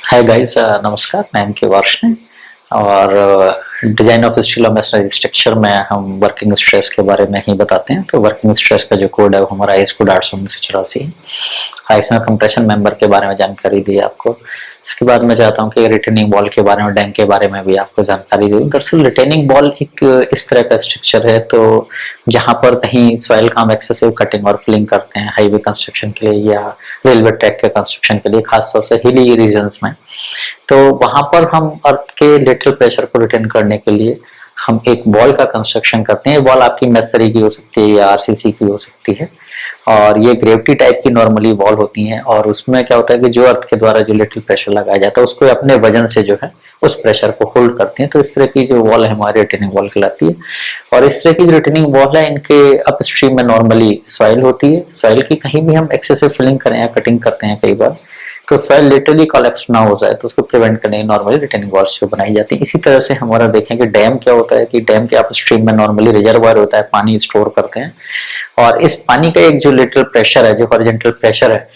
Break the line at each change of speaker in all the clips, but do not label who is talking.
Hi guys, नमस्कार। मैं M के वार्ष्णेय और डिजाइन ऑफ स्टील और मशीनरी स्ट्रक्चर में हम वर्किंग स्ट्रेस के बारे में ही बताते हैं। तो वर्किंग स्ट्रेस का जो कोड है वो हमारा आईएस कोड 81984 है। इसमें कंप्रेशन मेंबर के बारे में जानकारी दी आपको। इसके बाद मैं चाहता हूँ कि रिटेनिंग वॉल के बारे में, डैम के बारे में भी आपको जानकारी दूँ। दरअसल रिटेनिंग वॉल एक इस तरह का स्ट्रक्चर है तो जहाँ पर कहीं सॉइल का हम एक्सेसिव कटिंग और फिलिंग करते हैं हाईवे कंस्ट्रक्शन के लिए या रेलवे ट्रैक के कंस्ट्रक्शन के लिए, खासतौर से हिली रीजन्स में, तो वहां पर हम अर्थ के लेटरल प्रेशर को रिटेन करने के लिए हम एक वॉल का कंस्ट्रक्शन करते हैं। वॉल आपकी मसरी की हो सकती है या आरसीसी की हो सकती है और ये ग्रेविटी टाइप की नॉर्मली वॉल होती हैं। और उसमें क्या होता है कि जो अर्थ के द्वारा जो लिटिल प्रेशर लगाया जाता है उसको अपने वजन से जो है उस प्रेशर को होल्ड करती हैं। तो इस तरह की जो वॉल है हमारी रिटेनिंग वॉल कहलाती है। और इस तरह की जो रिटेनिंग वॉल है इनके अपस्ट्रीम में नॉर्मली सॉइल होती है। सॉइल की कहीं भी हम एक्सेसिव फिलिंग करें या कटिंग करते हैं कई बार, तो सॉइल लिटरली कोलैप्स ना हो जाए तो उसको प्रिवेंट करने के नॉर्मली रिटेनिंग वॉल्स जो बनाई जाती है। इसी तरह से हमारा देखें कि डैम क्या होता है कि डैम के अपस्ट्रीम में नॉर्मली रिजर्वायर होता है, पानी स्टोर करते हैं और इस पानी का एक जो लिटरल प्रेशर है, जो हॉरिजॉन्टल प्रेशर है,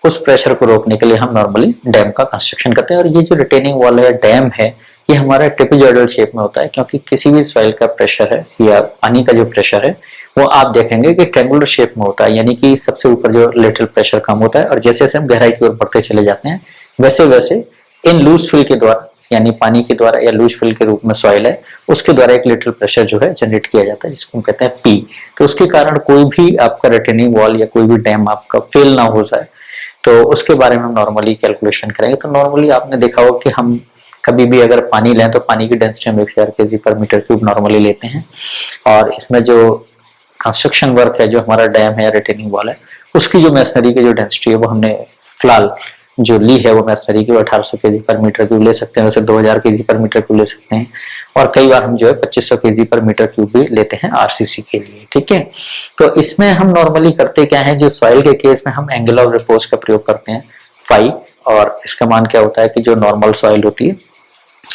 उस प्रेशर को रोकने के लिए हम नॉर्मली डैम का कंस्ट्रक्शन करते हैं। और ये जो रिटेनिंग वॉल है, डैम है, ये हमारा ट्रेपेजॉइडल शेप में होता है क्योंकि किसी भी सॉइल का प्रेशर है या पानी का जो प्रेशर है वो आप देखेंगे कि ट्रेंगुलर शेप में होता है, यानी कि सबसे ऊपर जो लेटरल प्रेशर कम होता है और जैसे जैसे हम गहराई की ओर बढ़ते चले जाते हैं वैसे वैसे इन लूज फिल के द्वारा, यानी पानी के द्वारा या लूज फिल के रूप में सॉइल है उसके द्वारा एक लेटरल प्रेशर जो है जनरेट किया जाता है जिसको हम कहते हैं पी। तो उसके कारण कोई भी आपका रिटेनिंग वॉल या कोई भी डैम आपका फेल ना हो जाए तो उसके बारे में हम नॉर्मली कैलकुलेशन करेंगे। तो नॉर्मली आपने देखा होगा कि हम कभी भी अगर पानी लें तो पानी की डेंसिटी हम FAR kg पर मीटर क्यूब नॉर्मली लेते हैं। और इसमें जो कंस्ट्रक्शन वर्क है, जो हमारा डैम है या रिटेनिंग वॉल है, उसकी जो मैसनरी की जो डेंसिटी है वो हमने फिलहाल जो ली है वो मैसनरी की 1800 kg पर मीटर क्यूब ले सकते हैं, वैसे 2000 kg पर मीटर क्यूब ले सकते हैं और कई बार हम जो है 2500 kg पर मीटर क्यूब भी लेते हैं आरसीसी के लिए। ठीक है, तो इसमें हम नॉर्मली करते क्या है, जो सॉइल के केस में हम एंगल ऑफ रिपोज का प्रयोग करते हैं फाई। और इसका मान क्या होता है कि जो नॉर्मल सॉइल होती है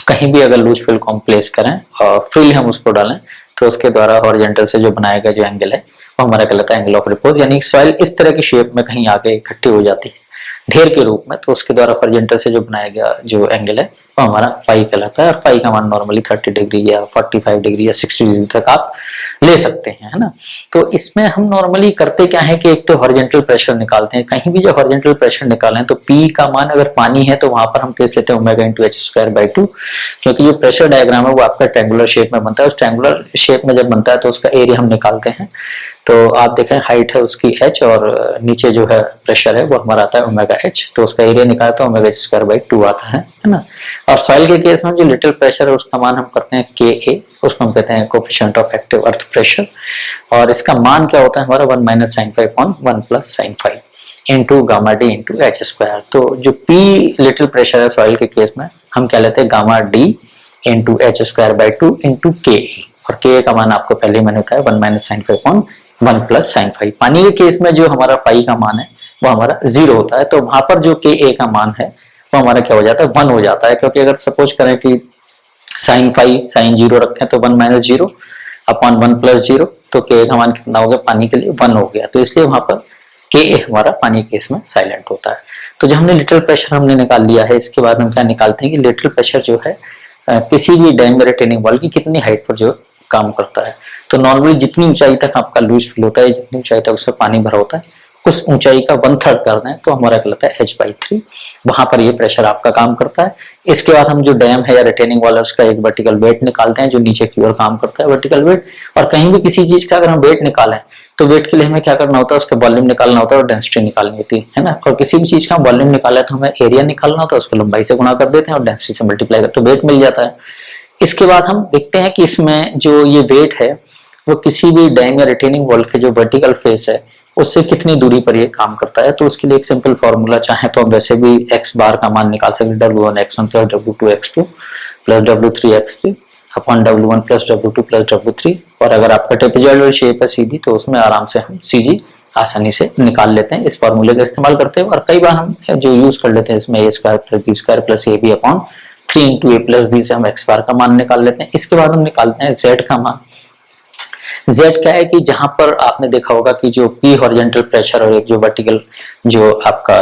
कहीं भी अगर लूज फिल को हम प्लेस करें और फिल हम उसको डालें तो उसके द्वारा हॉरिजॉन्टल से जो बनाया गया जो एंगल है वो हमारा कहलाता है एंगल ऑफ रिपोज। यानी सॉइल इस तरह की शेप में कहीं आके इकट्ठी हो जाती है ढेर के रूप में, तो उसके द्वारा हॉरिजॉन्टल से जो बनाया गया जो एंगल है वो हमारा फाई कहलाता है। और फाई का मान नॉर्मली 30 डिग्री या 45 डिग्री या 60 डिग्री तक आप ले सकते हैं, है ना। तो इसमें हम नॉर्मली करते क्या है कि एक तो हॉरिजॉन्टल प्रेशर निकालते हैं। कहीं भी जो हॉरिजॉन्टल प्रेशर निकालें तो पी का मान अगर पानी है तो वहां पर हम केस लेते हैं omega into H square by 2, क्योंकि जो प्रेशर डायग्राम है वो आपका ट्रायंगुलर शेप में बनता है। उस ट्रायंगुलर शेप में जब बनता है तो उसका एरिया हम निकालते हैं। तो आप देखें हाइट है उसकी h और नीचे जो है प्रेशर है वो हमारा आता है ओमेगा h, तो उसका एरिया निकाला तो ओमेगा स्क्वायर बाई 2 आता है ना। और सॉइल के केस में जो लिटिल प्रेशर है उसका मान हम करते हैं Ka, उसको हम कहते हैं coefficient of active earth pressure. और इसका मान क्या होता है हमारा 1 minus sine 5 on 1 plus sine 5 into gamma D into H square. तो जो P लिटिल प्रेशर है सॉइल के केस में हम क्या लेते हैं gamma D into H square by 2 into Ka। और Ka का मान आपको पहले मैंने बताया 1 minus sine 5 on 1 plus sine 5। पानी के केस में जो हमारा पाई का मान है वो हमारा 0 होता है, तो वहां पर जो Ka का मान है वो हमारा क्या हो जाता है 1 हो जाता है। क्योंकि अगर सपोज करें कि साइन 5 साइन 0 रखें तो 1 माइनस 0 अपॉन 1 प्लस 0, तो Ka का मान कितना हो गया पानी के लिए 1 हो गया। तो इसलिए वहां पर Ka हमारा पानी केस में साइलेंट होता है। तो जो हमने लिटरल प्रेशर हमने निकाल लिया है, इसके बाद हम क्या निकालते हैं कि लिटरल प्रेशर जो है किसी भी डैम या रिटेनिंग वॉल की कितनी हाइट पर जो काम करता है। तो नॉर्मली जितनी ऊंचाई तक आपका लूज फिल होता है, जितनी ऊंचाई तक उसमें पानी भरा होता है, उस ऊंचाई का 1/3 कर दें तो हमारा कहलाता है h/3। वहां पर ये प्रेशर आपका काम करता है। इसके बाद हम जो डैम है या रिटेनिंग वॉल है उसका एक वर्टिकल वेट निकालते हैं जो नीचे की ओर काम करता है, वर्टिकल वेट। और कहीं भी किसी चीज का अगर हम वेट निकालें तो वेट के लिए हमें क्या करना होता है, उसका वॉल्यूम निकालना होता है और डेंसिटी निकालनी होती है ना। और किसी भी चीज का वॉल्यूम निकाला तो हमें एरिया निकालना होता है, उसको लंबाई से गुणा कर देते हैं और डेंसिटी से मल्टीप्लाई करते तो वेट मिल जाता है। इसके बाद हम देखते हैं कि इसमें जो ये वेट है वो किसी भी डैम या रिटेनिंग वॉल के जो वर्टिकल फेस है उससे कितनी दूरी पर ये काम करता है। तो उसके लिए एक सिंपल फॉर्मूला चाहे तो हम वैसे भी x बार का मान निकाल सकते हैं, W1x1 plus W2x2 plus W3x3 upon W1 plus W2 plus W3। और अगर आपका ट्रेपेजॉइडल शेप है सीधी तो उसमें आराम से हम CG आसानी से निकाल लेते हैं इस फॉर्मूले का इस्तेमाल करते हैं। और कई बार हम जो यूज कर लेते हैं इसमें a square plus b square plus ab upon 3 into a plus b से हम x बार का मान निकाल लेते हैं। इसके बाद हम निकालते हैं z का मान। z क्या है कि जहां पर आपने देखा होगा कि जो P हॉरिजॉन्टल प्रेशर और एक जो वर्टिकल जो आपका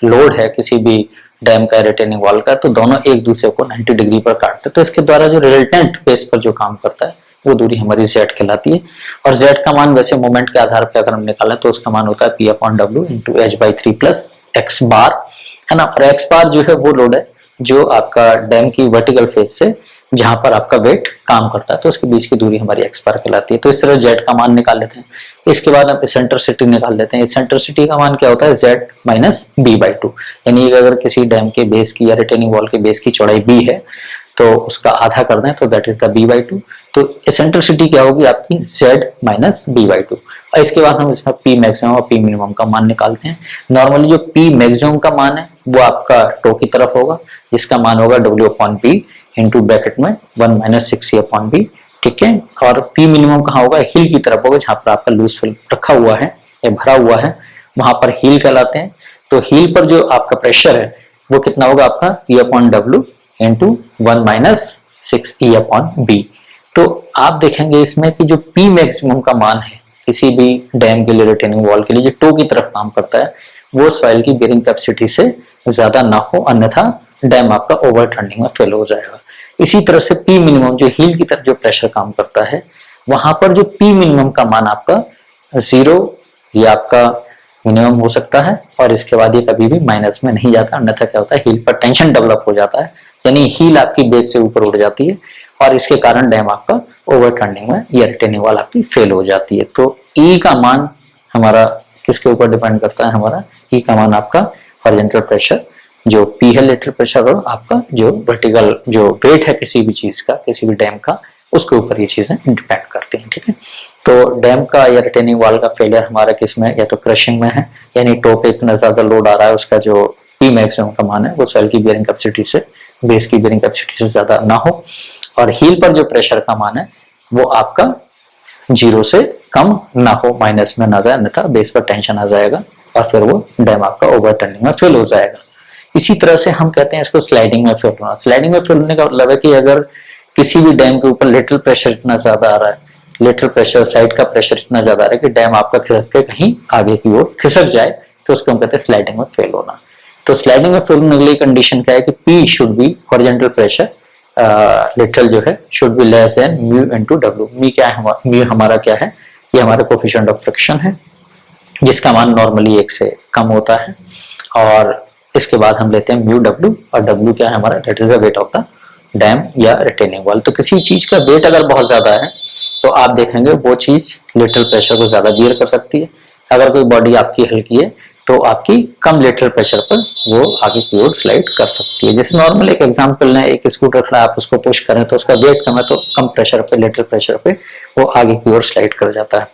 लोड है किसी भी डैम का रिटेनिंग वॉल का, तो दोनों एक दूसरे को 90 डिग्री पर काटते हैं। तो इसके द्वारा जो रिजल्टेंट बेस पर जो काम करता है वो दूरी हमारी z कहलाती है। और z का मान वैसे मोमेंट के आधार पर अगर हम निकालें तो उसका मान होता है P/W into h/3 plus x बार, है ना। और x बार जो है वो लोड है जो आपका डैम की वर्टिकल फेस से जहां पर आपका वेट काम करता है, तो उसके बीच की दूरी हमारी x बार कहलाती है। तो इस तरह z का मान निकाल लेते हैं। इसके बाद हम इसेंट्रिसिटी निकाल लेते हैं। इसेंट्रिसिटी का मान क्या होता है, z माइनस b/2, यानी अगर किसी डैम के बेस की या रिटेनिंग वॉल के बेस की चौड़ाई b है तो उसका आधा कर दें तो दैट इज द b/2। तो इसेंट्रिसिटी क्या होगी आपकी, z माइनस b/2। और इसके बाद हम इसमें p मैक्सिमम और p मिनिमम का मान निकालते हैं। नॉर्मली जो p मैक्सिमम का मान है वो आपका टो की तरफ होगा, जिसका मान होगा w/p इंटू ब्रैकेट में 1 माइनस 6c/b, ठीक है। और p मिनिमम कहाँ होगा, हिल की तरफ होगा, जहां पर आपका लूज फिल रखा हुआ है या भरा हुआ है वहां पर हील कहलाते हैं। तो हील पर जो आपका प्रेशर है वो कितना होगा आपका P/W इंटू 1 माइनस 6e/b। तो आप देखेंगे इसमें कि जो P मैक्सिमम का मान है किसी भी डैम के लिए, रिटेनिंग वॉल के लिए, जो टो की तरफ काम करता है वो सॉइल की बेरिंग कैपेसिटी से ज्यादा ना हो, अन्यथा डैम आपका ओवर टर्निंग में फेल हो जाएगा। इसी तरह से P मिनिमम जो हील की तरफ जो प्रेशर काम करता है वहां पर जो P मिनिमम का मान आपका 0 या आपका मिनिमम हो सकता है, और इसके बाद ये कभी भी माइनस में नहीं जाता, अन्यथा क्या होता है हील पर टेंशन डेवलप हो जाता है, यानी हील आपकी बेस से ऊपर उड़ जाती है और इसके कारण डैम आपका ओवर टर्निंग में या रिटेनिंग वॉल आपकी फेल हो जाती है। तो ई का मान हमारा किसके ऊपर डिपेंड करता है, हमारा ई का मान आपका हॉरिजॉन्टल प्रेशर जो पी है लेटरल प्रेशर, और आपका जो वर्टिकल जो वेट है किसी भी चीज का, किसी भी डैम का, उसके ऊपर ये चीजें डिपेंड करती हैं, ठीक है। तो डैम का या रिटेनिंग वॉल का फेलियर हमारा किस में, या तो क्रशिंग में है, यानी टो पे इतना ज्यादा लोड आ रहा है, उसका जो पी मैक्सिमम का मान है वो सॉइल की बेरिंग कैपेसिटी से, बेस की बेरिंग कैपेसिटी से ज्यादा ना हो, और हील पर जो प्रेशर का मान है वो आपका 0 से कम ना हो, माइनस में ना जाए, अन्यथा बेस पर टेंशन आ जाएगा और फिर वो डैम आपका ओवर टर्निंग में फेल हो जाएगा। इसी तरह से हम कहते हैं इसको स्लाइडिंग में फेल होना। स्लाइडिंग में फेल होने का मतलब है कि अगर किसी भी डैम के ऊपर लेटरल प्रेशर इतना ज्यादा आ रहा है, लेटरल प्रेशर, साइड का प्रेशर इतना ज्यादा आ रहा है कि डैम आपका खिसक के कहीं आगे की ओर खिसक जाए, तो उसको हम कहते हैं स्लाइडिंग में फेल होना। तो स्लाइडिंग में फेल होने के लिए कंडीशन क्या है कि P should be horizontal pressure, lateral जो है should be less than mu into W। Mu हमारा क्या है, ये हमारा कोफिशिएंट ऑफ फ्रिक्शन है जिसका मान नॉर्मली 1 से कम होता है, और इसके बाद हम लेते हैं म्यू W, और W क्या है हमारा, that is the weight of the dam या रिटेनिंग वॉल। तो किसी चीज का वेट अगर बहुत ज्यादा है तो आप देखेंगे वो चीज लेटरल प्रेशर को ज्यादा बियर कर सकती है। अगर कोई बॉडी आपकी हल्की है तो आपकी कम लेटरल प्रेशर पर वो आगे की ओर स्लाइड कर सकती है। जैसे नॉर्मल एक एग्जांपल है, एक स्कूटर खड़ा, आप उसको पुश करें तो उसका वेट कम है तो कम प्रेशर पे, लेटरल प्रेशर पे वो आगे की ओर स्लाइड कर जाता है।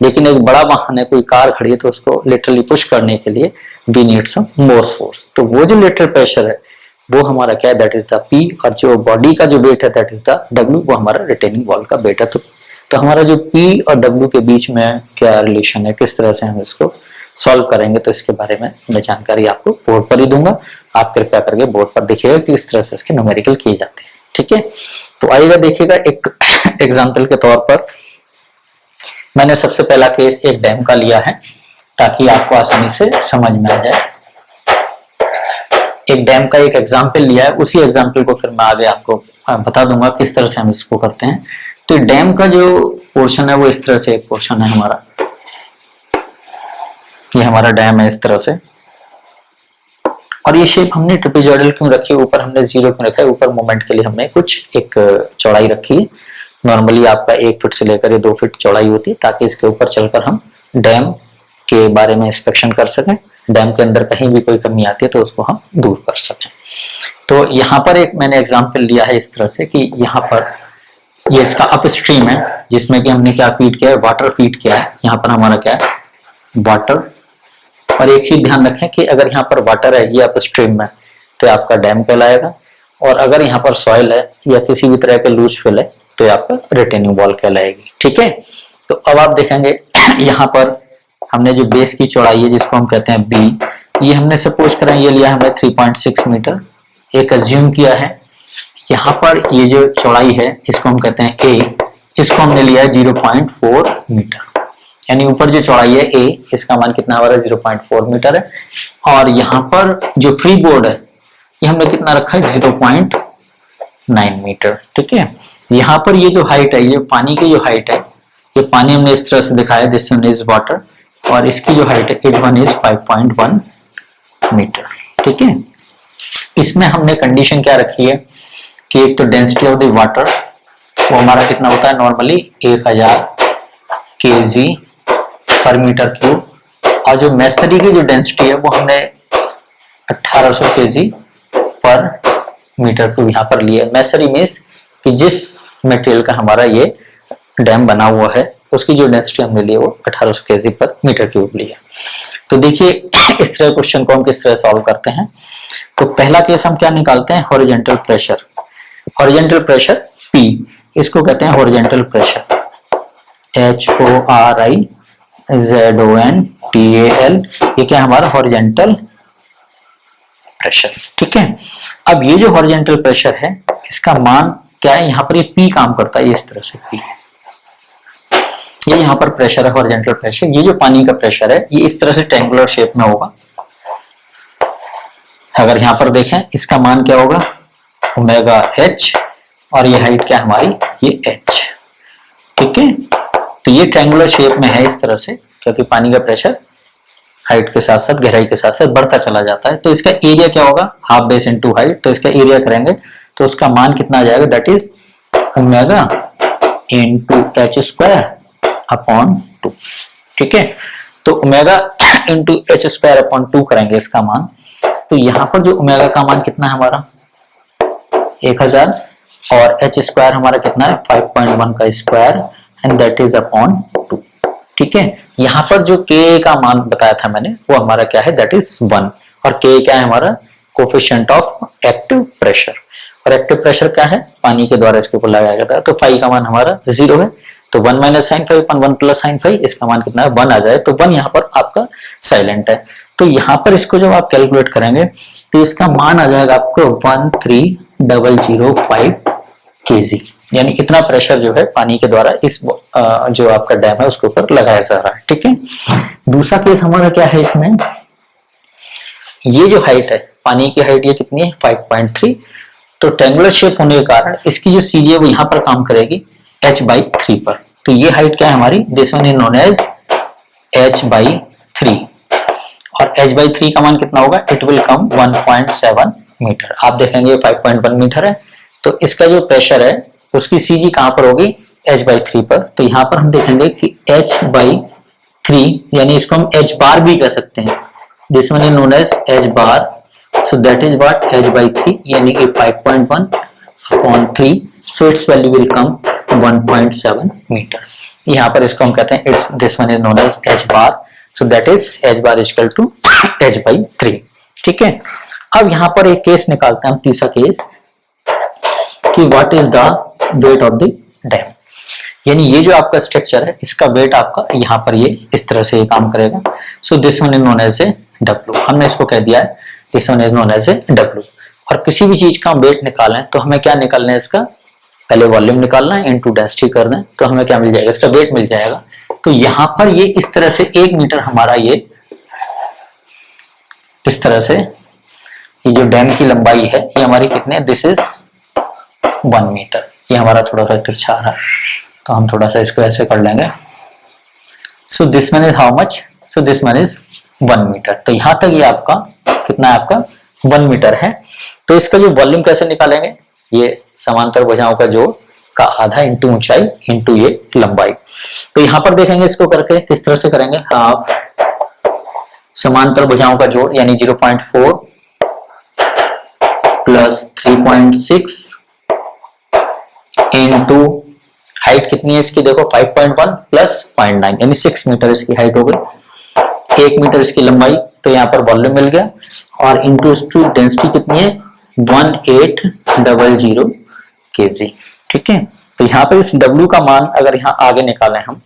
लेकिन एक बड़ा वाहन है, कोई कार खड़ी है, तो उसको लिटरली पुश करने के लिए we need some more force. तो वो जो लेटरल प्रेशर है वो हमारा क्या है, दैट इज द P, और जो बॉडी का जो वेट है दैट इज द W, वो हमारा रिटेनिंग वॉल का वेट है। तो हमारा जो P और W के बीच में क्या रिलेशन है, किस तरह से हम इसको सॉल्व करेंगे, तो इसके बारे में मैं जानकारी आपको बोर्ड पर ही दूंगा। आप कृपया करके बोर्ड पर देखिएगा कि इस तरह से इसके न्यूमेरिकल किए जाते हैं, ठीक है। तो आइएगा देखिएगा एक एग्जाम्पल के तौर पर मैंने सबसे पहला केस एक डैम का लिया है ताकि आपको आसानी से समझ में आ जाए। एक डैम का एक एग्जाम्पल लिया है, उसी एग्जाम्पल को फिर मैं आगे आपको बता दूंगा किस तरह से हम इसको करते हैं। तो डैम का जो पोर्शन है वो इस तरह से एक पोर्शन है हमारा, ये हमारा डैम है इस तरह से, और ये शेप हमने ट्रेपेजॉइडल क्यों रखी है, ऊपर हमने 0 क्यों रखा है, ऊपर मोमेंट के लिए हमने कुछ एक चौड़ाई रखी है। नॉर्मली आपका 1 फीट से लेकर 2 फीट चौड़ाई होती है ताकि इसके ऊपर चलकर हम डैम के बारे में इंस्पेक्शन कर सकें, डैम के अंदर कहीं भी कोई कमी आती है तो उसको हम दूर कर सकें। तो यहाँ पर एक मैंने एग्जाम्पल लिया है इस तरह से कि यहाँ पर ये इसका अप स्ट्रीम है जिसमें कि हमने क्या फीड किया है, वाटर फीड किया है। यहाँ पर हमारा क्या है, वाटर। और एक चीज ध्यान रखें कि अगर यहाँ पर वाटर है ये अप स्ट्रीम में तो आपका डैम कहलाएगा, और अगर यहाँ पर सॉइल है या किसी भी तरह के लूज फिल है तो आपका रिटेनिंग वॉल कहलाएगी, ठीक है। तो अब आप देखेंगे यहाँ पर हमने जो बेस की चौड़ाई है जिसको हम कहते हैं B, ये हमने सपोज करें ये लिया हमने 3.6 मीटर, एक अज्यूम किया है। यहाँ पर ये जो चौड़ाई है इसको हम कहते हैं A, इसको हमने लिया है 0.4 मीटर, यानी ऊपर जो चौड़ाई है A, इसका मान कितना हमारा 0.4 मीटर है। और यहाँ पर जो फ्री बोर्ड है ये हमने कितना रखा है 0.9 मीटर। ठीक है, यहाँ पर ये जो हाइट है, ये पानी की जो हाइट है, ये पानी हमने इस तरह से दिखाया, दिस वन इज वाटर, और इसकी जो हाइट है इट वन इज 5.1 मीटर। ठीक है, इसमें हमने कंडीशन क्या रखी है कि एक तो डेंसिटी ऑफ द वाटर वो हमारा कितना होता है नॉर्मली 1000 kg पर मीटर क्यूब, और जो मेसरी की जो डेंसिटी है वो हमने 1800 kg पर मीटर क्यूब यहाँ पर लिया। मेसरी मीन्स कि जिस मटेरियल का हमारा ये डैम बना हुआ है उसकी जो डेंसिटी हमने ली है वो 1800 kg पर मीटर क्यूब लिया। तो देखिए इस तरह क्वेश्चन को हम किस तरह सॉल्व करते हैं। तो पहला केस हम क्या निकालते हैं, horizontal pressure. Horizontal pressure P, इसको कहते हैं हॉरिजॉन्टल प्रेशर, HORIZONTAL, ये क्या हमारा हॉरिजॉन्टल प्रेशर। ठीक है, अब ये जो हॉरिजॉन्टल प्रेशर है इसका मान क्या है, यहाँ पर ये P काम करता है, ये इस तरह से P, ये यहाँ पर प्रेशर है हॉरिजॉन्टल प्रेशर। ये जो पानी का प्रेशर है ये इस तरह से ट्रायंगुलर शेप में होगा। अगर यहाँ पर देखें इसका मान क्या होगा ओमेगा H, और ये हाइट क्या हमारी ये H। ठीक है, तो ये ट्रायंगुलर शेप में है इस तरह से, क्योंकि पानी का प्रेशर हाइट के साथ साथ गहराई के साथ साथ बढ़ता चला जाता है। तो इसका एरिया क्या होगा, हाफ बेस इनटू हाइट, तो इसका एरिया करेंगे तो उसका मान कितना आ जाएगा, that is omega into H square upon 2। ठीक है, तो omega into H square upon 2 करेंगे इसका मान। तो यहाँ पर जो ओमेगा का मान कितना है हमारा 1000, और H स्क्वायर हमारा कितना है 5.1 का square, and that is upon 2। ठीक है, यहाँ पर जो K का मान बताया था मैंने वो हमारा क्या है, दैट इज 1, और K क्या है हमारा कोफिशिएंट ऑफ एक्टिव प्रेशर, और एक्टिव प्रेशर क्या है पानी के द्वारा इसके ऊपर लगाया जाता है। तो फाई का मान हमारा 0 है, तो 1 माइनस साइन फाइव अपन 1 प्लस साइन फाइव, इसका मान कितना है 1 आ जाए, तो 1 यहाँ पर आपका साइलेंट है। तो यहाँ पर इसको जब आप कैलकुलेट करेंगे तो इसका मान आ जाएगा आपको 13005 kg, यानी इतना प्रेशर जो है पानी के द्वारा इस जो आपका डैम है उसके ऊपर लगाया जा रहा है। ठीक है, दूसरा केस हमारा क्या है, इसमें ये जो हाइट है पानी की हाइट ये कितनी है 5.3, तो ट्रायंगुलर शेप होने के कारण इसकी जो सीजी है वो यहाँ पर काम करेगी h/3 पर। तो ये हाइट क्या है हमारी, this one is known as h/3, और h/3 का मान कितना होगा, इट विल कम 1.7 मीटर। आप देखेंगे 5.1 मीटर है, तो इसका जो प्रेशर है उसकी सीजी कहां पर होगी h/3 पर। तो यहाँ पर हम देखेंगे कि h/3 यानी इसको हम h बार भी कह सकते हैं, this one is known as h bar, so that is what h/3 यानी कि 5.1 upon 3, so its value will come 1.7 metre. यहाँ पर इसको हम कहते हैं this one is known as h bar, so that is h bar equal to h/3। ठीक है, अब यहाँ पर एक केस निकालते हैं हम, तीसरा केस कि what is the weight of the dam, यानी ये जो आपका स्ट्रक्चर है इसका वेट आपका यहाँ पर ये इस तरह से ये काम करेगा। So this one is known as a W, हमने इसको कह दिया है this one is known as a W। और किसी भी चीज का वेट निकालें तो हमें क्या निकालना है, इसका पहले वॉल्यूम निकालना है इनटू डेंसिटी कर दें तो हमें क्या मिल जाएगा, इसका वेट मिल जाएगा। तो यहाँ पर ये इस तरह से 1 मीटर हमारा ये इस तरह से ये जो डैम की लंबाई है ये हमारी कितने, दिस इज 1 मीटर। ये हमारा थोड़ा सा तिरछा रहा है तो हम थोड़ा सा इसको ऐसे कर लेंगे। So this one is how much, so this one is 1 metre. तो यहां तक ये आपका कितना है, आपका 1 मीटर है। तो इसका जो वॉल्यूम कैसे निकालेंगे, ये समांतर भुजाओं का जोड़ का आधा इंटू ऊंचाई इंटू ये लंबाई। तो यहां पर देखेंगे इसको करके किस तरह से करेंगे, हाफ समांतर भुजाओं का जोड़ यानी 0.4 प्लस 3.6 इनटू हाइट कितनी है इसकी, देखो 5.1 प्लस 0.9 यानी 6 मीटर इसकी हाइट हो गई, 1 मीटर इसकी लंबाई। तो यहाँ पर वॉल्यूम मिल गया, और इंटू डेंसिटी कितनी है 1800 kg। ठीक है, तो यहाँ पर इस W का मान अगर यहाँ आगे निकालें हम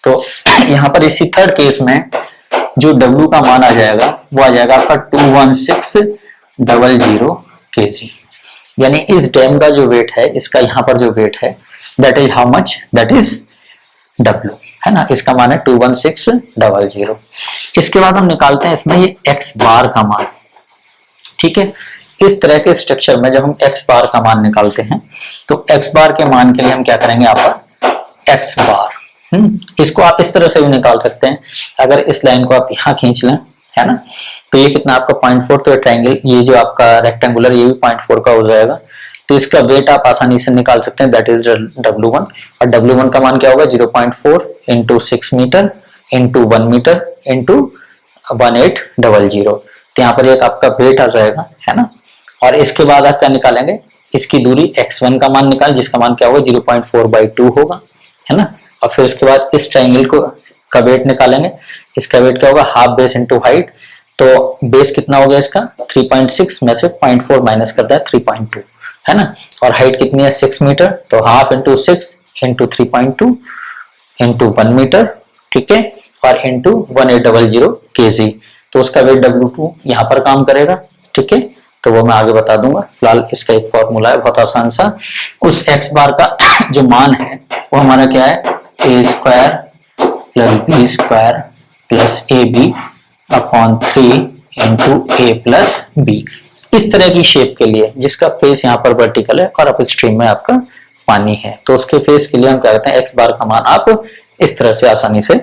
तो यहाँ पर इसी थर्ड केस में जो W का मान आ जाएगा वो आ जाएगा आपका 21600 kg, यानी इस डैम का जो वेट है, इसका यहाँ पर जो वेट है that is how much, that is W, है ना, इसका मान है 21600। इसके बाद हम निकालते हैं इसमें ये x बार का मान। ठीक है, इस तरह के स्ट्रक्चर में जब हम एक्स बार का मान निकालते हैं तो एक्स बार के मान के लिए हम क्या करेंगे, यहाँ पर एक्स बार, इसको आप इस तरह से भी निकाल सकते हैं। अगर इस लाइन को आप यहाँ खींच लें, है ना, तो ये कितना आपका 0.4, तो ट्रायंगल ये जो आपका रेक्टेंगुलर ये भी 0.4 का हो जाएगा। तो इसका वेट आप आसानी से निकाल सकते हैं, दैट इज W1। और W1 का मान क्या होगा, 0.4 into 6 metre into 1 metre into 1800। तो यहाँ पर एक आपका वेट आ जाएगा, है ना। और इसके बाद आप क्या निकालेंगे, इसकी दूरी x1 का मान निकाल, जिसका मान क्या होगा 0.4/2 होगा, है ना। और फिर इसके बाद इस ट्रायंगल को का वेट निकालेंगे, इसका वेट क्या होगा, हाफ बेस इंटू हाइट। तो बेस कितना हो गया इसका 3.6 में से 0.4 माइनस कर दिया 3.2, है ना। और हाइट कितनी है 6 मीटर, तो half into 6 into 3.2 into 1 metre, ठीक है, और इंटू 1800 kg। तो उसका वेट W2 यहाँ पर काम करेगा, ठीक है। तो वो मैं आगे बता दूंगा, फिलहाल इसका एक फॉर्मूला है बहुत आसान सा। उस x बार का जो मान है वो हमारा क्या है, a² + b² + ab upon 3 into a + b। इस तरह की शेप के लिए जिसका फेस यहाँ पर वर्टिकल है और अपस्ट्रीम में आपका पानी है, तो उसके फेस के लिए हम क्या कहते हैं, एक्स बार का मान आप इस तरह से आसानी से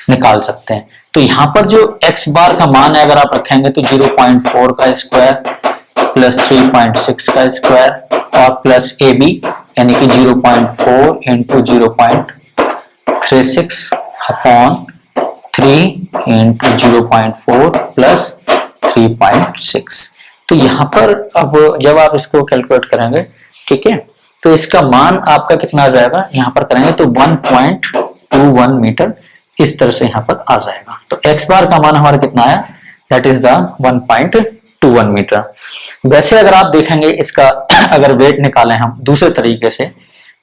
निकाल सकते हैं। तो यहाँ पर जो एक्स बार का मान है अगर आप रखेंगे तो 0.4 का स्क्वायर प्लस 3.6 का स्क्वायर और प्लस ए बी यानी कि 0.4 इंटू 0.36 अपॉन 3 इंटू 0.4 प्लस 3.6। तो यहाँ पर अब जब आप इसको कैलकुलेट करेंगे, ठीक है, तो इसका मान आपका कितना आ जाएगा, यहाँ पर करेंगे तो 1.21 मीटर इस तरह से यहाँ पर आ जाएगा। तो एक्स बार का मान हमारा कितना आया, दैट इज द 1.21 मीटर। वैसे अगर आप देखेंगे इसका अगर वेट निकालें हम दूसरे तरीके से,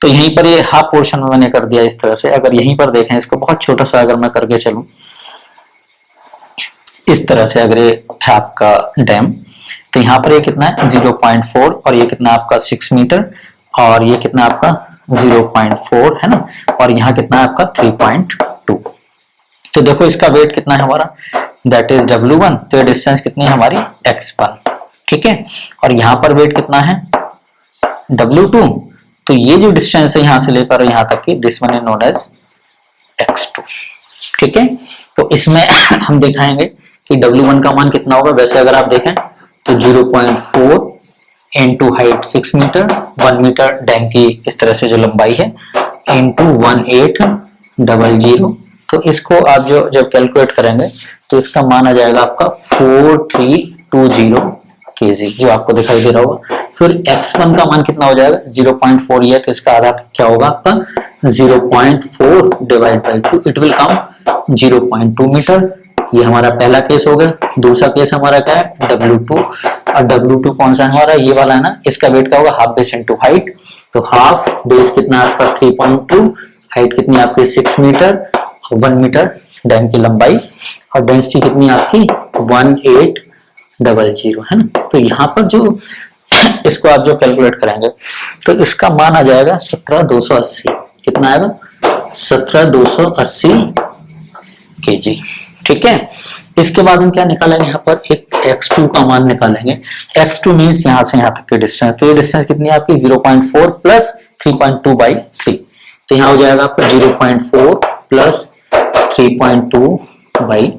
तो यहीं पर ये हाफ पोर्शन में मैंने कर दिया इस तरह से। अगर यहीं पर देखें इसको बहुत छोटा सा अगर मैं करके चलूं इस तरह से, अगर ये है आपका डैम, तो यहाँ पर ये कितना है 0.4 और ये कितना आपका 6 मीटर और ये कितना आपका 0.4 है ना, और यहाँ कितना है आपका 3.2। तो देखो इसका वेट कितना है हमारा, दैट इज W1। तो ये डिस्टेंस कितनी है हमारी x1, ठीक है, और यहाँ पर वेट कितना है W2। तो ये जो डिस्टेंस है यहाँ से लेकर यहाँ तक की, this one is known as x2, ठीक है। तो इसमें हम दिखाएंगे कि W1 का मान कितना होगा। वैसे अगर आप देखें तो 0.4 into height 6 metre, 1 metre dam की इस तरह से जो लंबाई है, इंटू 1800। तो इसको आप जो जब कैलकुलेट करेंगे तो इसका मान आ जाएगा आपका 4320 kg जो आपको दिखाई दे रहा होगा। फिर x1 का मान कितना हो जाएगा 0.4 ये, तो इसका आधा क्या होगा आपका 0.4 divide by 2, it will come 0.2 metre. ये हमारा पहला केस हो गया। दूसरा केस हमारा क्या है W2, और W2 कौन सा है हमारा, ये वाला है ना, इसका वेट क्या होगा हाफ बेस इंटू हाइट। तो हाफ बेस कितना आपका 3.2, हाइट कितनी आपकी 6 मीटर और 1 मीटर डैम की लंबाई, और डेंसिटी कितनी आपकी 1800 है ना। तो यहाँ पर जो इसको आप जो कैलकुलेट करेंगे तो इसका मान आ जाएगा 17280। कितना आएगा 17280 kg, ठीक है। इसके बाद हम क्या निकालेंगे, यहाँ पर एक x2 का मान निकालेंगे। x2 मीन्स यहाँ से यहाँ तक की डिस्टेंस, तो ये डिस्टेंस कितनी है आपकी 0.4 प्लस 3.2/3। तो यहाँ हो जाएगा आपका 0.4 प्लस 3.2/3,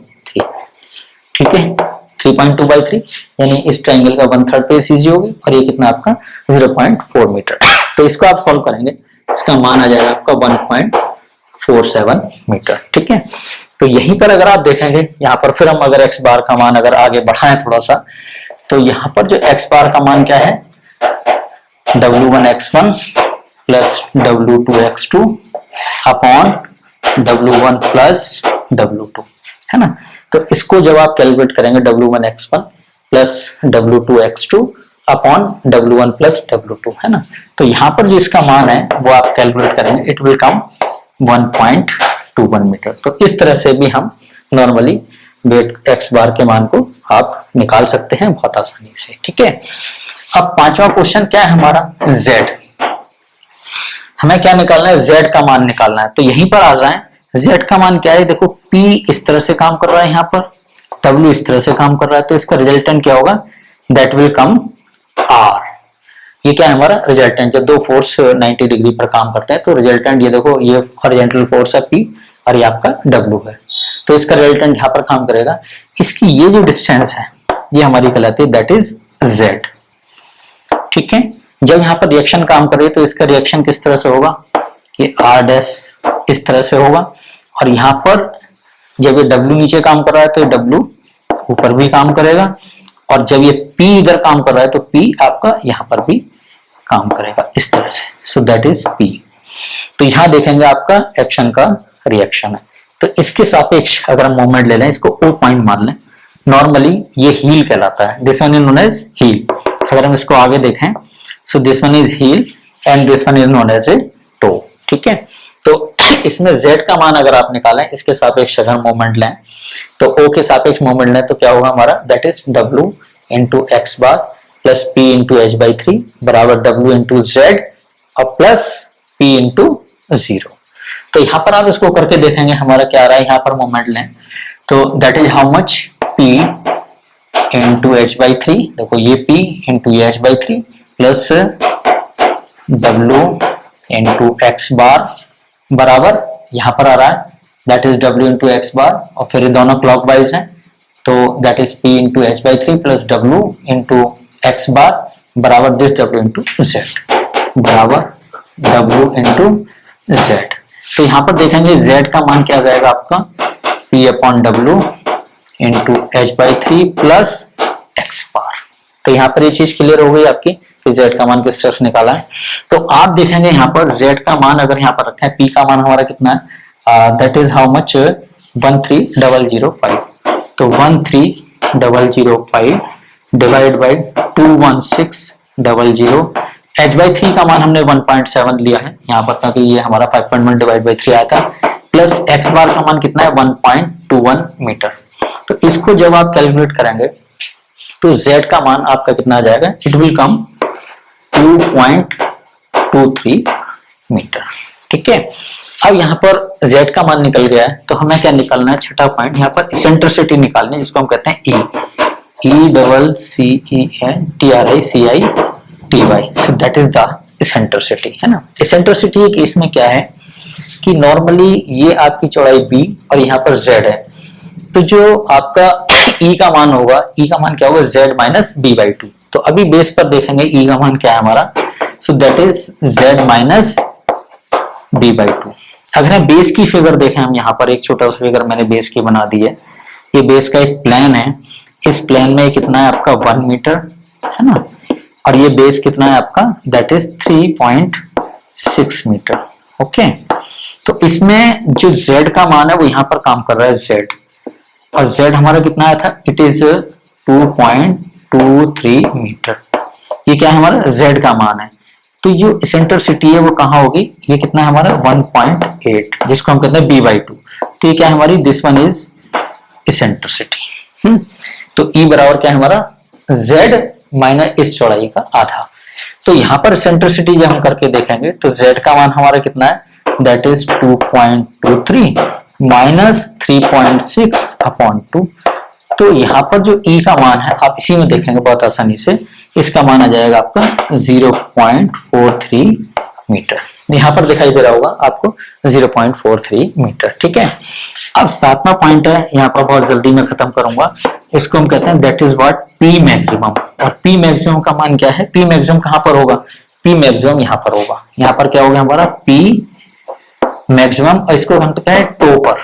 ठीक है। 3.2/3 यानी इस ट्रायंगल का 1/3 पे सीजी होगी, और ये कितना आपका 0.4 मीटर। तो इसको आप सॉल्व करेंगे, इसका मान आ जाएगा आपका 1.47 मीटर, ठीक है। तो यहीं पर अगर आप देखेंगे यहाँ पर फिर हम अगर x बार का मान अगर आगे बढ़ाएं थोड़ा सा, तो यहाँ पर जो x बार का मान क्या है W1 x1 plus W2 x2 upon W1 plus W2, है ना। तो इसको जब आप कैलकुलेट करेंगे W1 x1 plus W2 x2 upon W1 plus W2, है ना। तो यहाँ पर जो इसका मान है वो आप कैलकुलेट करेंगे, इट विल कम 1.21 मीटर। तो इस तरह से भी हम नॉर्मली वेट x बार के मान को आप निकाल सकते हैं बहुत आसानी से, ठीक है। अब पांचवा क्वेश्चन क्या है हमारा, z। हमें क्या निकालना है, z का मान निकालना है। तो यहीं पर आ जाएं, z का मान क्या है, देखो p इस तरह से काम कर रहा है, यहाँ पर w इस तरह से काम कर रहा है, तो इसका रिजल्टेंट क्या होगा, दैट विल कम ये क्या है हमारा रिजल्टेंट। जब दो फोर्स 90 डिग्री पर काम करते हैं तो रिजल्टेंट ये देखो, ये हॉरिजॉन्टल फोर्स है P और ये आपका W है, तो इसका रिजल्टेंट यहाँ पर काम करेगा। इसकी ये जो डिस्टेंस है ये हमारी कहलाती है दैट इज Z। ठीक है, जब यहाँ पर रिएक्शन काम करे तो इसका रिएक्शन किस तरह से होगा, ये R डैश इस तरह से होगा, और यहाँ पर जब ये W नीचे काम कर रहा है तो ये W ऊपर भी काम करेगा, और जब ये P इधर काम कर रहा है तो P आपका यहाँ पर भी काम करेगा इस तरह से। सो दैट इज P। तो यहाँ देखेंगे आपका एक्शन का रिएक्शन है। तो इसके सापेक्ष अगर हम मोमेंट ले लें, इसको O पॉइंट मान लें, नॉर्मली ये हील कहलाता है, this one is known as heel. अगर हम इसको आगे देखें, so this one is heel and this one is known as a toe. ठीक है, तो इसमें Z का मान अगर आप निकालें, इसके सापेक्ष अगर मोमेंट लें तो O के सापेक्ष मोमेंट लें तो क्या होगा हमारा, that is W into X bar plus P into H by 3 बराबर W इंटू Z और प्लस P इंटू 0। तो यहाँ पर आप इसको करके देखेंगे हमारा क्या आ रहा है, यहाँ पर मोमेंट लें तो that is how much P into H by 3, देखो ये P into H by 3 plus W into X bar बराबर यहाँ पर आ रहा है that is W into X bar, और फिर ये दोनों क्लॉकवाइज हैं तो that is P into H by 3 plus W into X bar बराबर दिस W इंटू Z बराबर W इंटू Z। तो यहाँ पर देखेंगे Z का मान क्या आ जाएगा आपका, P upon W into H by 3 plus X bar. तो यहाँ पर ये चीज क्लियर हो गई आपकी कि Z का मान किस तरह से निकाला है। तो आप देखेंगे यहाँ पर Z का मान अगर यहाँ पर रखें, P का मान हमारा कितना है, दैट इज हाउ मच 13005। तो 13005 डिवाइड बाई 21600, h बाई 3 का मान हमने 1.7 लिया है यहाँ पर, क्योंकि ये हमारा 5.1 डिवाइड बाई 3 आया था, प्लस एक्स बार का मान कितना है 1.21 मीटर। तो इसको जब आप कैलकुलेट करेंगे तो Z का मान आपका कितना आ जाएगा, इट विल कम 2.23 मीटर। ठीक है, अब यहाँ पर Z का मान निकल गया है तो हमें क्या निकालना है, छठा पॉइंट यहाँ पर इसेंट्रिसिटी निकालनी है, जिसको हम कहते हैं E, so that is the eccentricity, है ना। इसेंट्रिसिटी के केस में क्या है कि नॉर्मली ये आपकी चौड़ाई B और यहाँ पर Z है, तो जो आपका E का मान होगा, E का मान क्या होगा, Z माइनस B बाई 2। तो अभी बेस पर देखेंगे E का मान क्या है हमारा, सो that is Z minus B by 2। अगर हम बेस की फिगर देखें, हम यहाँ पर एक छोटा सा फिगर मैंने बेस की बना दी है, ये बेस का एक प्लेन है, इस प्लेन में कितना है आपका 1 मीटर, है ना, और ये बेस कितना है आपका, दैट इज 3.6 मीटर। ओके, तो इसमें जो Z का मान है वो यहाँ पर काम कर रहा है Z, और Z हमारा कितना आया था, इट इज 2.23 मीटर। ये क्या है हमारा Z का मान है। तो जो इसेंट्रिसिटी है वो कहाँ होगी, ये कितना है हमारा 1.8, जिसको हम कहते हैं B बाई 2। तो ये क्या है हमारी, दिस वन इज इसेंट्रिसिटी। तो E बराबर क्या है हमारा, Z माइनस इस चौड़ाई का आधा। तो यहाँ पर इसेंट्रिसिटी जब हम करके देखेंगे तो Z का मान हमारा कितना है, दैट इज 2.23 माइनस 3.6 अपॉन 2। तो यहाँ पर जो E का मान है आप इसी में देखेंगे बहुत आसानी से, इसका मान आ जाएगा आपका 0.43 मीटर। यहाँ पर दिखाई दे रहा होगा आपको 0.43 मीटर। ठीक है, अब सातवां पॉइंट है, यहाँ पर बहुत जल्दी मैं खत्म करूंगा, इसको हम कहते हैं that is what, P maximum. और P मैक्सिमम का मान क्या है, P मैक्सिमम कहाँ पर होगा, P मैक्सिमम यहाँ पर होगा। यहाँ पर क्या होगा हमारा P मैक्सिमम, और इसको हम कहते हैं टो पर।